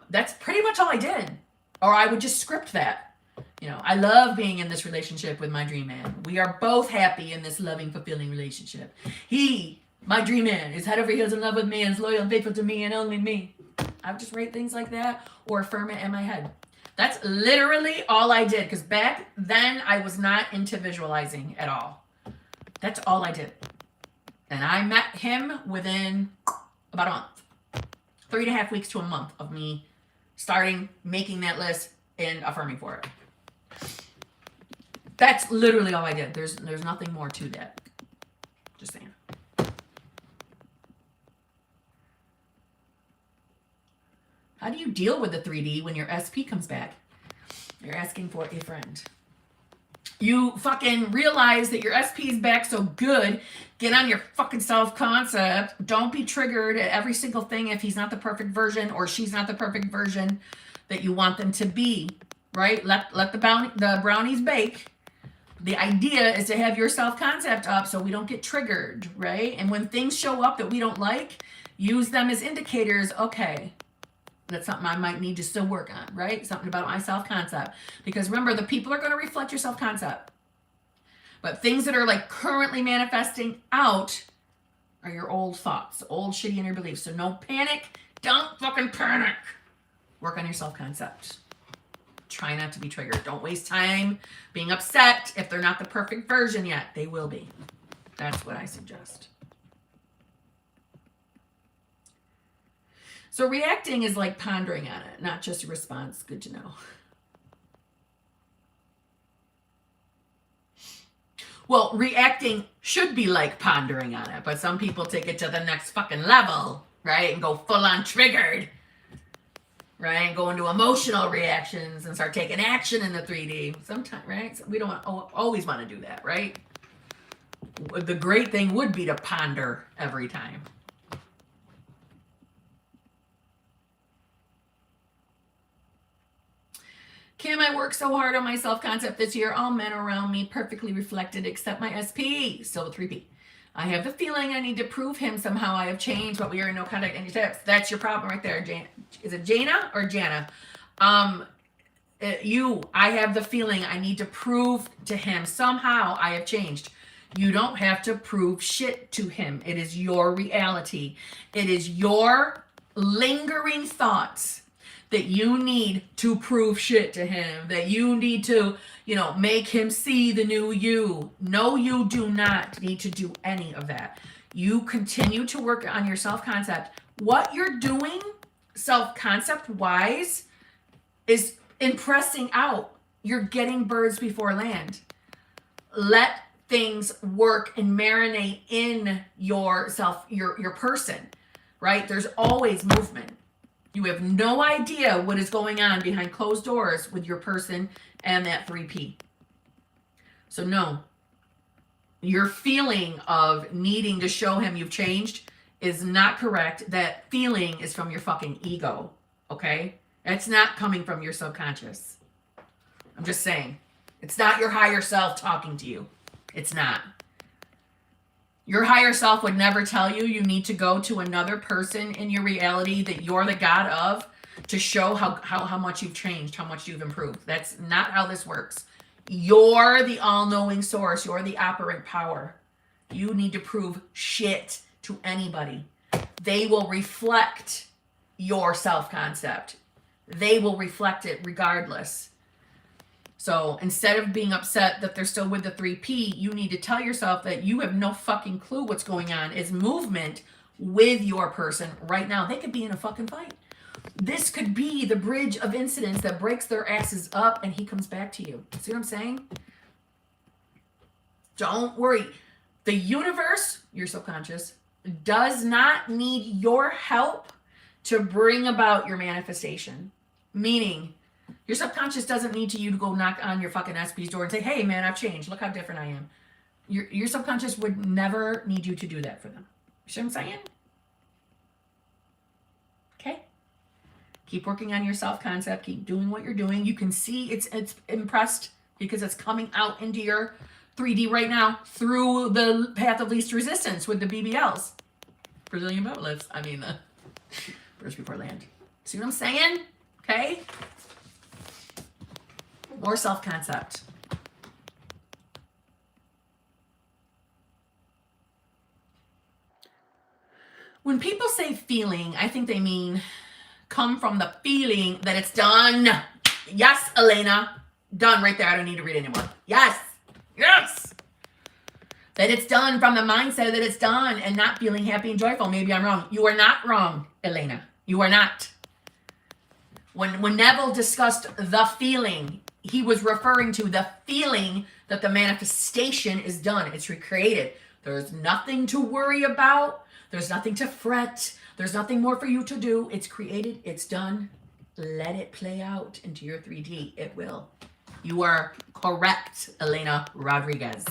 That's pretty much all I did. Or I would just script that. You know, I love being in this relationship with my dream man. We are both happy in this loving, fulfilling relationship. He, my dream man, is head over heels in love with me and is loyal and faithful to me and only me. I would just write things like that or affirm it in my head. That's literally all I did. Because back then, I was not into visualizing at all. That's all I did. And I met him within about a month. 3.5 weeks to a month of me starting making that list and affirming for it. That's literally all I did. There's nothing more to that. Just saying. How do you deal with the 3D when your SP comes back? You're asking for a friend. You fucking realize that your SP is back so good. Get on your fucking self-concept. Don't be triggered at every single thing if he's not the perfect version or she's not the perfect version that you want them to be, right? Let the brownies bake. The idea is to have your self-concept up so we don't get triggered, right? And when things show up that we don't like, use them as indicators. Okay, that's something I might need to still work on, right? Something about my self-concept. Because remember, the people are going to reflect your self-concept. But things that are like currently manifesting out are your old thoughts, old shitty inner beliefs. So no panic. Don't fucking panic. Work on your self-concept. Try not to be triggered. Don't waste time being upset if they're not the perfect version yet. They will be. That's what I suggest. So reacting is like pondering on it, not just a response. Good to know. Well, reacting should be like pondering on it, but some people take it to the next fucking level, right? And go full on triggered, right? And go into emotional reactions and start taking action in the 3D. Sometimes, right? So we don't always want to do that, right? The great thing would be to ponder every time. Kim, I worked so hard on my self-concept this year. All men around me perfectly reflected except my SP. Still a 3P. I have the feeling I need to prove him somehow I have changed, but we are in no contact any tips. That's your problem right there, Jane. Is it Jana or Jana? I have the feeling I need to prove to him somehow I have changed. You don't have to prove shit to him. It is your reality. It is your lingering thoughts that you need to prove shit to him, that you need to, make him see the new you. No, you do not need to do any of that. You continue to work on your self-concept. What you're doing self-concept wise is impressing out. You're getting birds before land. Let things work and marinate in yourself, your person, right? There's always movement. You have no idea what is going on behind closed doors with your person and that 3P. So no, your feeling of needing to show him you've changed is not correct. That feeling is from your fucking ego, okay? It's not coming from your subconscious. I'm just saying. It's not your higher self talking to you. It's not. Your higher self would never tell you you need to go to another person in your reality that you're the god of to show how much you've changed, how much you've improved. That's not how this works. You're the all-knowing source. You're the operant power. You need to prove shit to anybody. They will reflect your self-concept. They will reflect it regardless. So instead of being upset that they're still with the 3P, you need to tell yourself that you have no fucking clue what's going on. Is movement with your person right now. They could be in a fucking fight. This could be the bridge of incidents that breaks their asses up and he comes back to you. See what I'm saying? Don't worry. The universe, your subconscious, does not need your help to bring about your manifestation. Meaning, your subconscious doesn't need you to go knock on your fucking SP's door and say, hey man, I've changed. Look how different I am. Your subconscious would never need you to do that for them. You see what I'm saying? Okay? Keep working on your self-concept. Keep doing what you're doing. You can see it's impressed because it's coming out into your 3D right now through the path of least resistance with the BBLs. Brazilian butt lifts. I mean, the birds before land. See what I'm saying? Okay? More self-concept. When people say feeling, I think they mean come from the feeling that it's done. Yes, Elena. Done right there. I don't need to read anymore. Yes. Yes. That it's done from the mindset that it's done and not feeling happy and joyful. Maybe I'm wrong. You are not wrong, Elena. You are not. When Neville discussed the feeling, he was referring to the feeling that the manifestation is done. It's recreated. There's nothing to worry about. There's nothing to fret. There's nothing more for you to do. It's created. It's done. Let it play out into your 3D. It will. You are correct, Elena Rodriguez.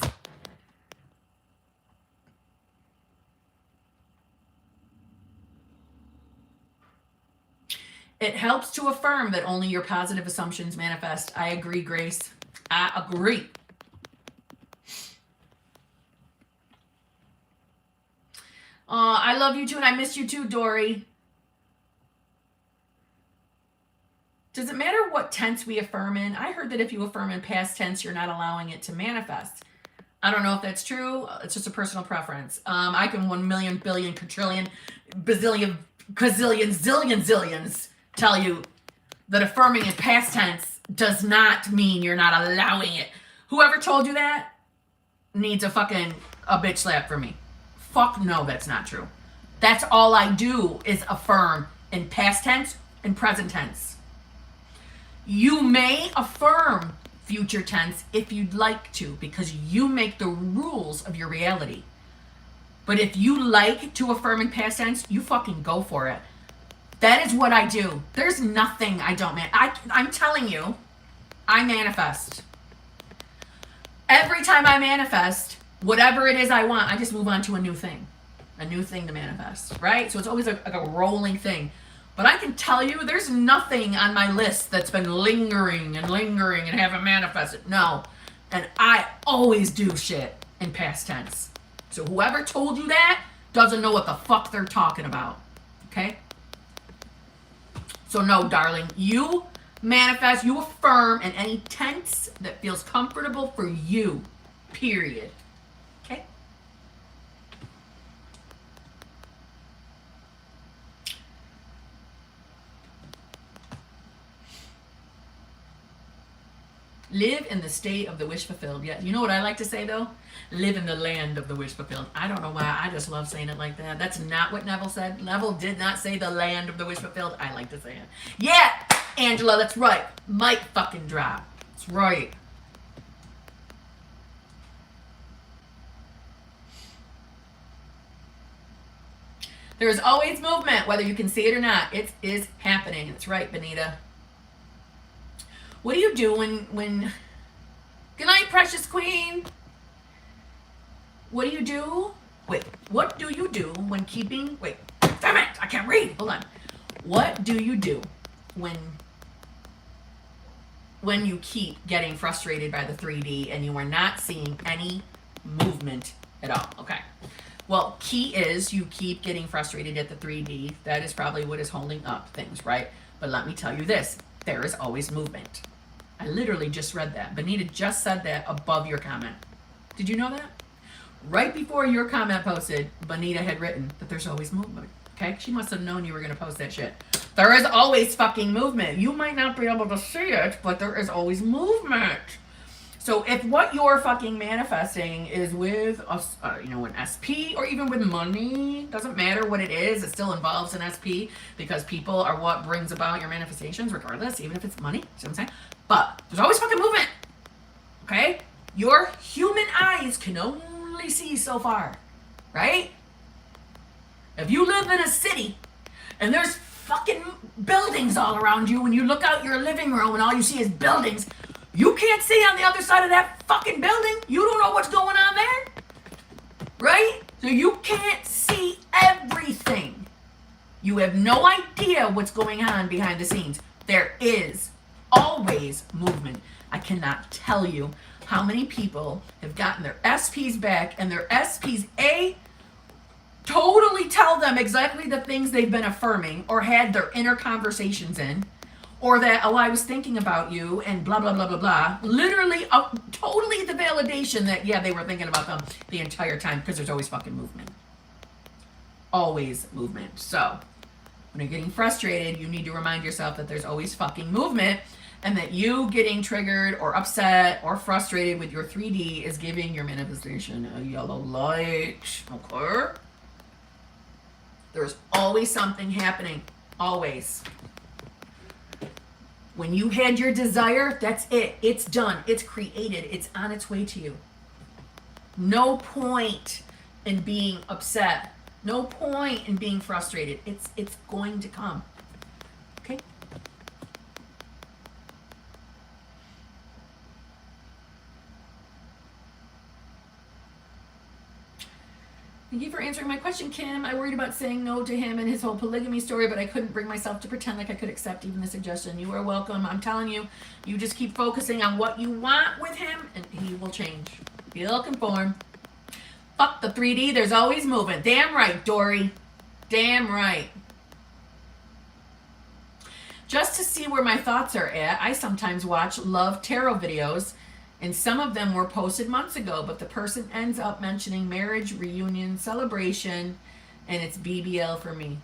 It helps to affirm that only your positive assumptions manifest. I agree, Grace. I agree. I love you too, and I miss you too, Dory. Does it matter what tense we affirm in? I heard that if you affirm in past tense, you're not allowing it to manifest. I don't know if that's true. It's just a personal preference. I can 1 million, billion, quadrillion, bazillion, gazillion, zillion, zillions tell you that affirming in past tense does not mean you're not allowing it. Whoever told you that needs a bitch slap for me. Fuck no, that's not true. That's all I do is affirm in past tense and present tense. You may affirm future tense if you'd like to, because you make the rules of your reality. But if you like to affirm in past tense, you fucking go for it. That is what I do. There's nothing I don't I'm telling you, I manifest. Every time I manifest, whatever it is I want, I just move on to a new thing to manifest, right? So it's always like a rolling thing. But I can tell you, there's nothing on my list that's been lingering and haven't manifested. No. And I always do shit in past tense. So whoever told you that doesn't know what the fuck they're talking about. Okay? So no, darling, you manifest, you affirm in any tense that feels comfortable for you. Period. Okay? Live in the state of the wish fulfilled. Yeah, you know what I like to say though? Live in the land of the wish fulfilled. I don't know why. I just love saying it like that. That's not what Neville said. Neville did not say the land of the wish fulfilled. I like to say it. Yeah, Angela, that's right. Mic fucking drop. That's right. There is always movement, whether you can see it or not. It is happening. That's right, Benita. What do you do when good night, precious queen? What do you do? Wait, what do you do when keeping, wait, damn it, I can't read. Hold on. What do you do when you keep getting frustrated by the 3D and you are not seeing any movement at all? Okay. Well, key is you keep getting frustrated at the 3D. That is probably what is holding up things, right? But let me tell you this, there is always movement. I literally just read that. Benita just said that above your comment. Did you know that? Right before your comment posted, Benita had written that there's always movement. Okay? She must have known you were going to post that shit. There is always fucking movement. You might not be able to see it, but there is always movement. So if what you're fucking manifesting is with an SP or even with money, doesn't matter what it is, it still involves an SP because people are what brings about your manifestations regardless, even if it's money. See what I'm saying? But there's always fucking movement. Okay? Your human eyes can only see so far. Right? If you live in a city and there's fucking buildings all around you and you look out your living room and all you see is buildings, you can't see on the other side of that fucking building. You don't know what's going on there. Right? So you can't see everything. You have no idea what's going on behind the scenes. There is always movement. I cannot tell you how many people have gotten their SPs back and their SPs totally tell them exactly the things they've been affirming or had their inner conversations in. Or that, oh, I was thinking about you and blah, blah, blah, blah, blah. Literally, totally the validation that, yeah, they were thinking about them the entire time because there's always fucking movement. Always movement. So, when you're getting frustrated, you need to remind yourself that there's always fucking movement and that you getting triggered or upset or frustrated with your 3D is giving your manifestation a yellow light. Okay? There's always something happening. Always. When you had your desire, that's it. It's done. It's created. It's on its way to you. No point in being upset. No point in being frustrated. It's going to come. Okay? Thank you for answering my question, Kim. I worried about saying no to him and his whole polygamy story, but I couldn't bring myself to pretend like I could accept even the suggestion. You are welcome. I'm telling you, you just keep focusing on what you want with him, and he will change. He'll conform. Fuck the 3D. There's always movement. Damn right, Dory. Damn right. Just to see where my thoughts are at, I sometimes watch love tarot videos, and some of them were posted months ago, but the person ends up mentioning marriage, reunion, celebration, and it's BBL for me.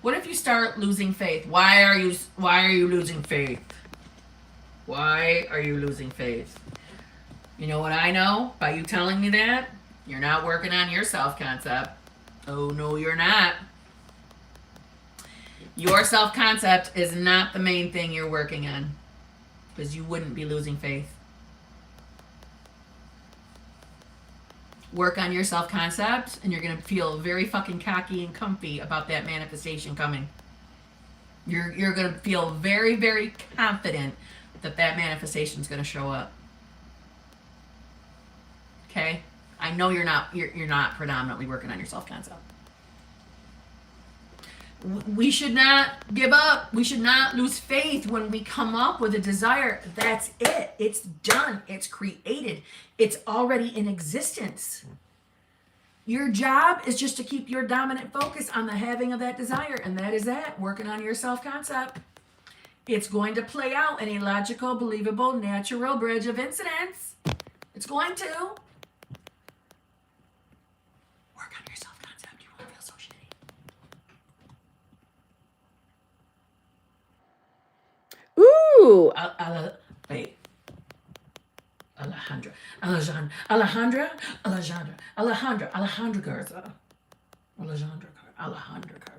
What if you start losing faith? Why are you losing faith? Why are you losing faith? You know what I know? By you telling me that, you're not working on your self-concept. Oh, no, you're not. Your self-concept is not the main thing you're working on, because you wouldn't be losing faith. Work on your self-concept, and you're going to feel very fucking cocky and comfy about that manifestation coming. You're going to feel very, very confident that manifestation is going to show up. Okay? I know you're not predominantly working on your self-concept. We should not give up. We should not lose faith when we come up with a desire. That's it. It's done. It's created. It's already in existence. Your job is just to keep your dominant focus on the having of that desire, and that is that, working on your self-concept. It's going to play out in a logical, believable, natural bridge of incidents. It's going to. Work on your self-concept. You won't feel so shitty. Ooh. Wait. Alejandra Garza. Alejandra Garza.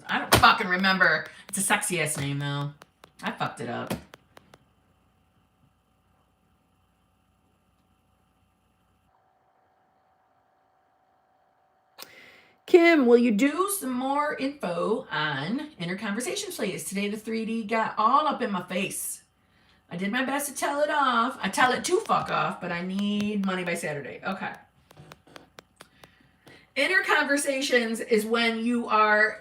I don't fucking remember. It's a sexy ass name though. I fucked it up. Kim, will you do some more info on inner conversations, please? Today the 3D got all up in my face. I did my best to tell it off. I tell it to fuck off, but I need money by Saturday. Okay. Inner conversations is when you are...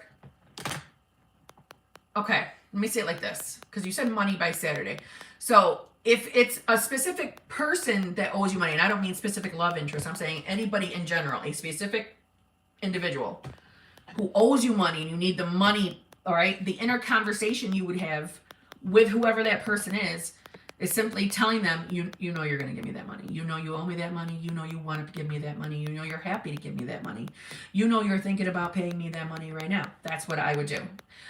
Okay, let me say it like this, because you said money by Saturday. So if it's a specific person that owes you money, and I don't mean specific love interest, I'm saying anybody in general, a specific individual who owes you money and you need the money, all right, the inner conversation you would have with whoever that person is simply telling them, you know you're going to give me that money. You know you owe me that money. You know you want to give me that money. You know you're happy to give me that money. You know you're thinking about paying me that money right now. That's what I would do.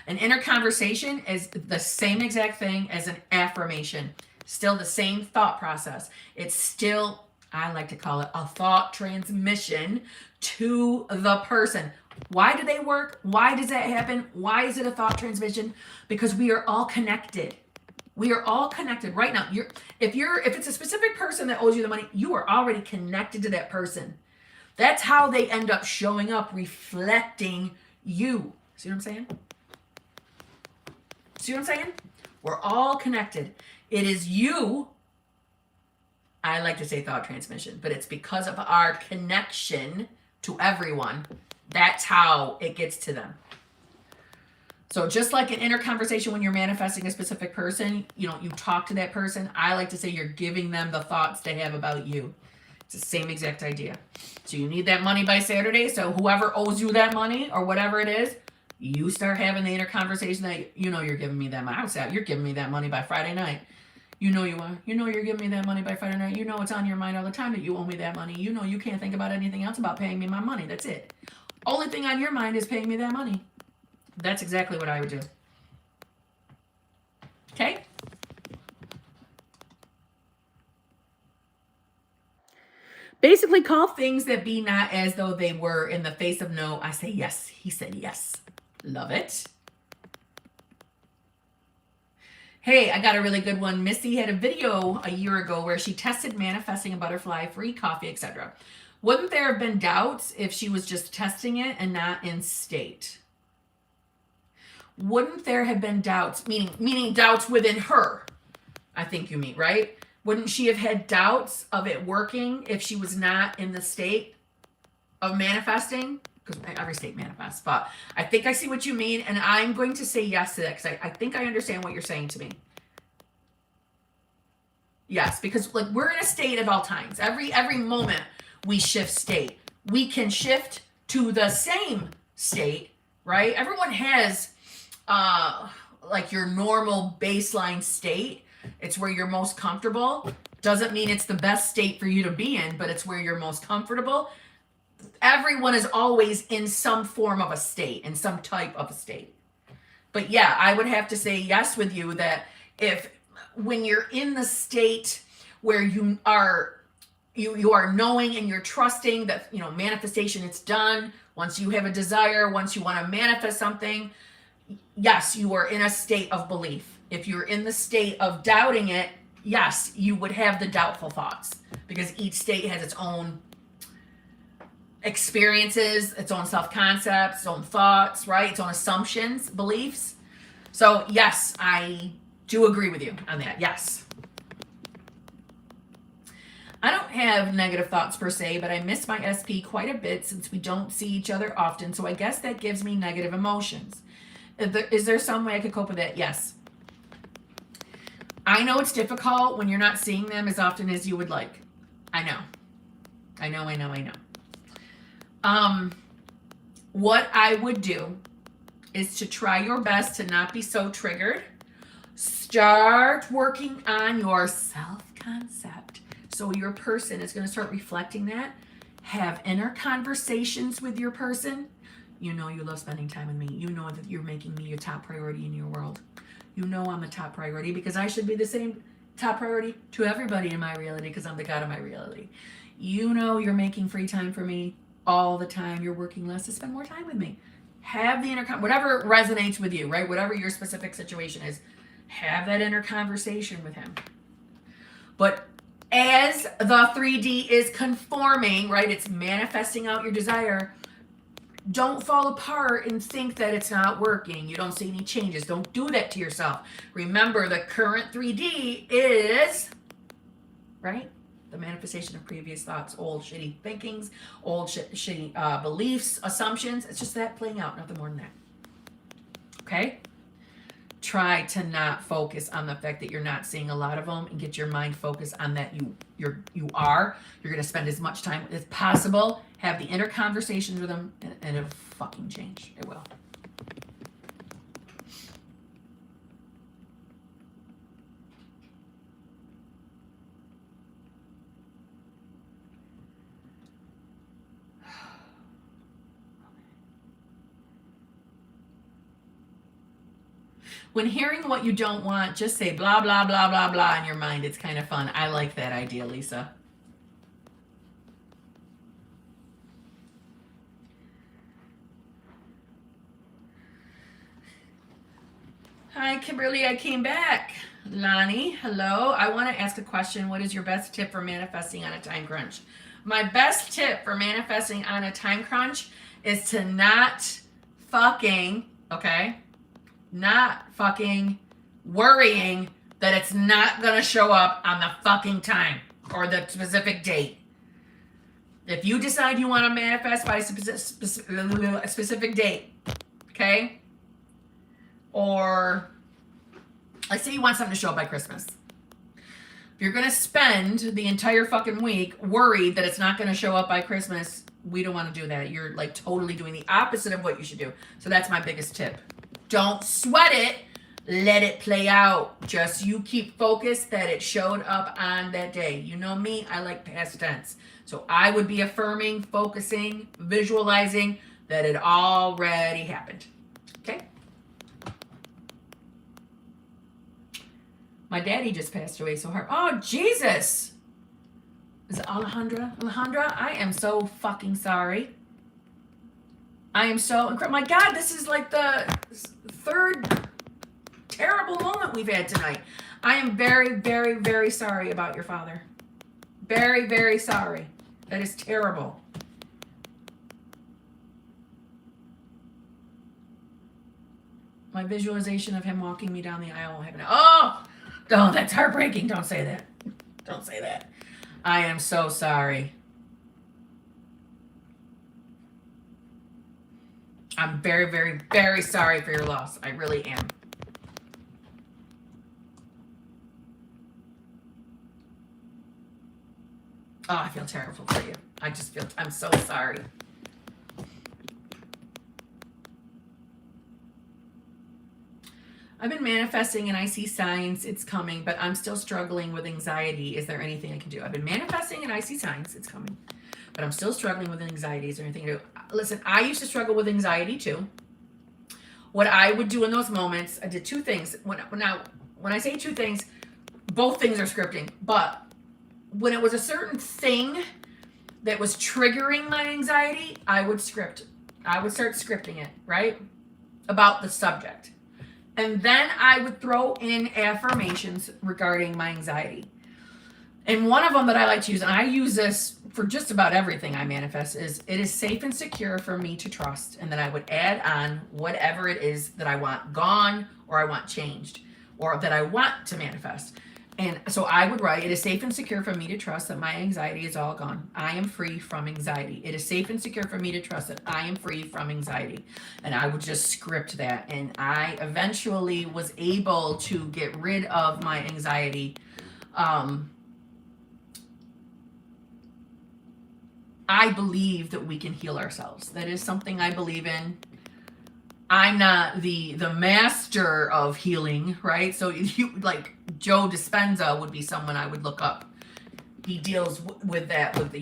An inner conversation is the same exact thing as an affirmation. Still the same thought process. It's still, I like to call it a thought transmission to the person. Why do they work? Why does that happen? Why is it a thought transmission? Because we are all connected. We are all connected right now. If it's a specific person that owes you the money, you are already connected to that person. That's how they end up showing up, reflecting you. See what I'm saying? See what I'm saying? We're all connected. It is you. I like to say thought transmission, but it's because of our connection to everyone. That's how it gets to them. So just like an inner conversation when you're manifesting a specific person, you talk to that person. I like to say you're giving them the thoughts they have about you. It's the same exact idea. So you need that money by Saturday. So whoever owes you that money or whatever it is, you start having the inner conversation that you're giving me that money. I would say you're giving me that money by Friday night. You know you are. You know you're giving me that money by Friday night. You know it's on your mind all the time that you owe me that money. You know you can't think about anything else about paying me my money. That's it. Only thing on your mind is paying me that money. That's exactly what I would do. Okay? Basically, call things that be not as though they were. In the face of no, I say yes. He said yes. Love it. Hey, I got a really good one. Missy had a video a year ago where she tested manifesting a butterfly, free coffee, etc. Wouldn't there have been doubts if she was just testing it and not in state? Wouldn't there have been doubts, meaning doubts within her, I think you mean, right? Wouldn't she have had doubts of it working if she was not in the state of manifesting? Because every state manifests, but I think I see what you mean, and I'm going to say yes to that because I think I understand what you're saying to me. Yes, because like we're in a state at all times. Every moment we shift state. We can shift to the same state, right? Everyone has like your normal baseline state. It's where you're most comfortable. Doesn't mean it's the best state for you to be in, but it's where you're most comfortable. Everyone is always in some form of a state, in some type of a state. But yeah, I would have to say yes with you that when you're in the state where you are knowing and you're trusting that, manifestation, it's done. Once you have a desire, once you want to manifest something, yes, you are in a state of belief. If you're in the state of doubting it, yes, you would have the doubtful thoughts because each state has its own experiences, its own self-concepts, its own thoughts, right? Its own assumptions, beliefs. So yes, I do agree with you on that. Yes. I don't have negative thoughts per se, but I miss my SP quite a bit since we don't see each other often. So I guess that gives me negative emotions. Is there some way I could cope with it? Yes. I know it's difficult when you're not seeing them as often as you would like. I know. What I would do is to try your best to not be so triggered. Start working on your self-concept. So your person is going to start reflecting that. Have inner conversations with your person. You know you love spending time with me. You know that you're making me your top priority in your world. You know I'm the top priority because I should be the same top priority to everybody in my reality because I'm the God of my reality. You know you're making free time for me all the time. You're working less to spend more time with me. Have the inner, whatever resonates with you, right? Whatever your specific situation is, have that inner conversation with him. But as the 3D is conforming, right? It's manifesting out your desire. Don't fall apart and think that it's not working. You don't see any changes. Don't do that to yourself. Remember, the current 3D is, right? The manifestation of previous thoughts, old shitty thinkings, old shitty beliefs, assumptions. It's just that playing out, nothing more than that. Okay? Try to not focus on the fact that you're not seeing a lot of them and get your mind focused on that you are. You're going to spend as much time as possible. Have the inner conversations with them and it'll fucking change. It will. When hearing what you don't want, just say blah, blah, blah, blah, blah in your mind. It's kind of fun. I like that idea, Lisa. Hi, Kimberly. I came back. Lonnie, hello. I want to ask a question. What is your best tip for manifesting on a time crunch? My best tip for manifesting on a time crunch is to not fucking, okay? Not fucking worrying that it's not going to show up on the fucking time or the specific date. If you decide you want to manifest by a specific date, okay? Or let's say you want something to show up by Christmas. If you're going to spend the entire fucking week worried that it's not going to show up by Christmas, we don't want to do that. You're like totally doing the opposite of what you should do. So that's my biggest tip. Don't sweat it. Let it play out. Just you keep focused that it showed up on that day. You know me, I like past tense. So I would be affirming, focusing, visualizing that it already happened. Okay? My daddy just passed away so hard. Oh, Jesus. Is it Alejandra? Alejandra, I am so fucking sorry. I am so incredible. My God, this is like the third terrible moment we've had tonight. I am very, very, very sorry about your father. Very, very sorry. That is terrible. My visualization of him walking me down the aisle will happen. Oh, that's heartbreaking. Don't say that. Don't say that. I am so sorry. I'm very, very, very sorry for your loss. I really am. Oh, I feel terrible for you. I'm so sorry. I've been manifesting and I see signs it's coming, but I'm still struggling with anxiety. Is there anything I can do? I've been manifesting and I see signs it's coming, but I'm still struggling with anxiety. Is there anything to do? Listen, I used to struggle with anxiety too. What I would do in those moments, I did two things. When I say two things, both things are scripting, but when it was a certain thing that was triggering my anxiety, I would start scripting it, right? About the subject. And then I would throw in affirmations regarding my anxiety. And one of them that I like to use, and I use this for just about everything I manifest, is it is safe and secure for me to trust. And then I would add on whatever it is that I want gone or I want changed or that I want to manifest. And so I would write, it is safe and secure for me to trust that my anxiety is all gone. I am free from anxiety. It is safe and secure for me to trust that I am free from anxiety. And I would just script that. And I eventually was able to get rid of my anxiety. I believe that we can heal ourselves. That is something I believe in. I'm not the master of healing, right? So you like Joe Dispenza would be someone I would look up. He deals with that, with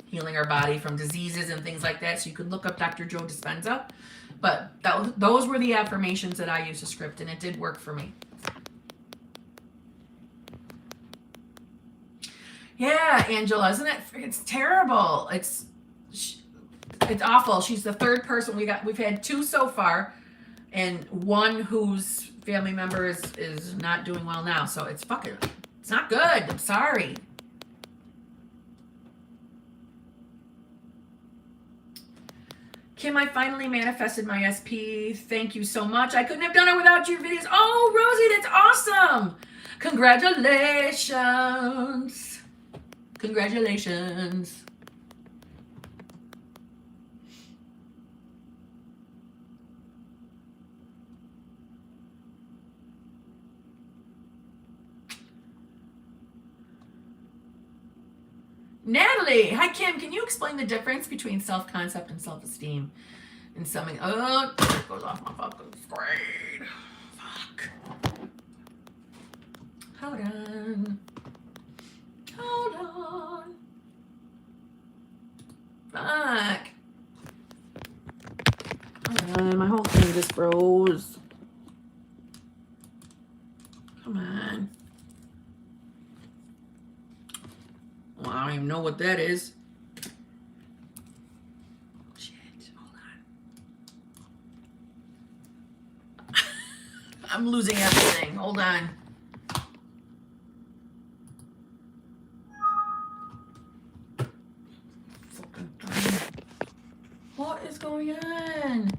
healing our body from diseases and things like that. So you could look up Dr. Joe Dispenza. But those were the affirmations that I used to script, and it did work for me. Yeah, Angela, isn't it? It's terrible. It's awful. She's the third person we've had 2 so far, and one whose family member is not doing well now. So it's not good. I'm sorry. Kim, I finally manifested my SP. Thank you so much. I couldn't have done it without your videos. Oh, Rosie, that's awesome. Congratulations. Congratulations. Natalie, hi Kim, can you explain the difference between self-concept and self-esteem? And something, oh, it goes off my fucking screen. Fuck. Hold on. Fuck. Hold on, my whole thing just froze. Come on. Well, I don't even know what that is. Shit, hold on. I'm losing everything. Hold on. Fucking thing. What is going on?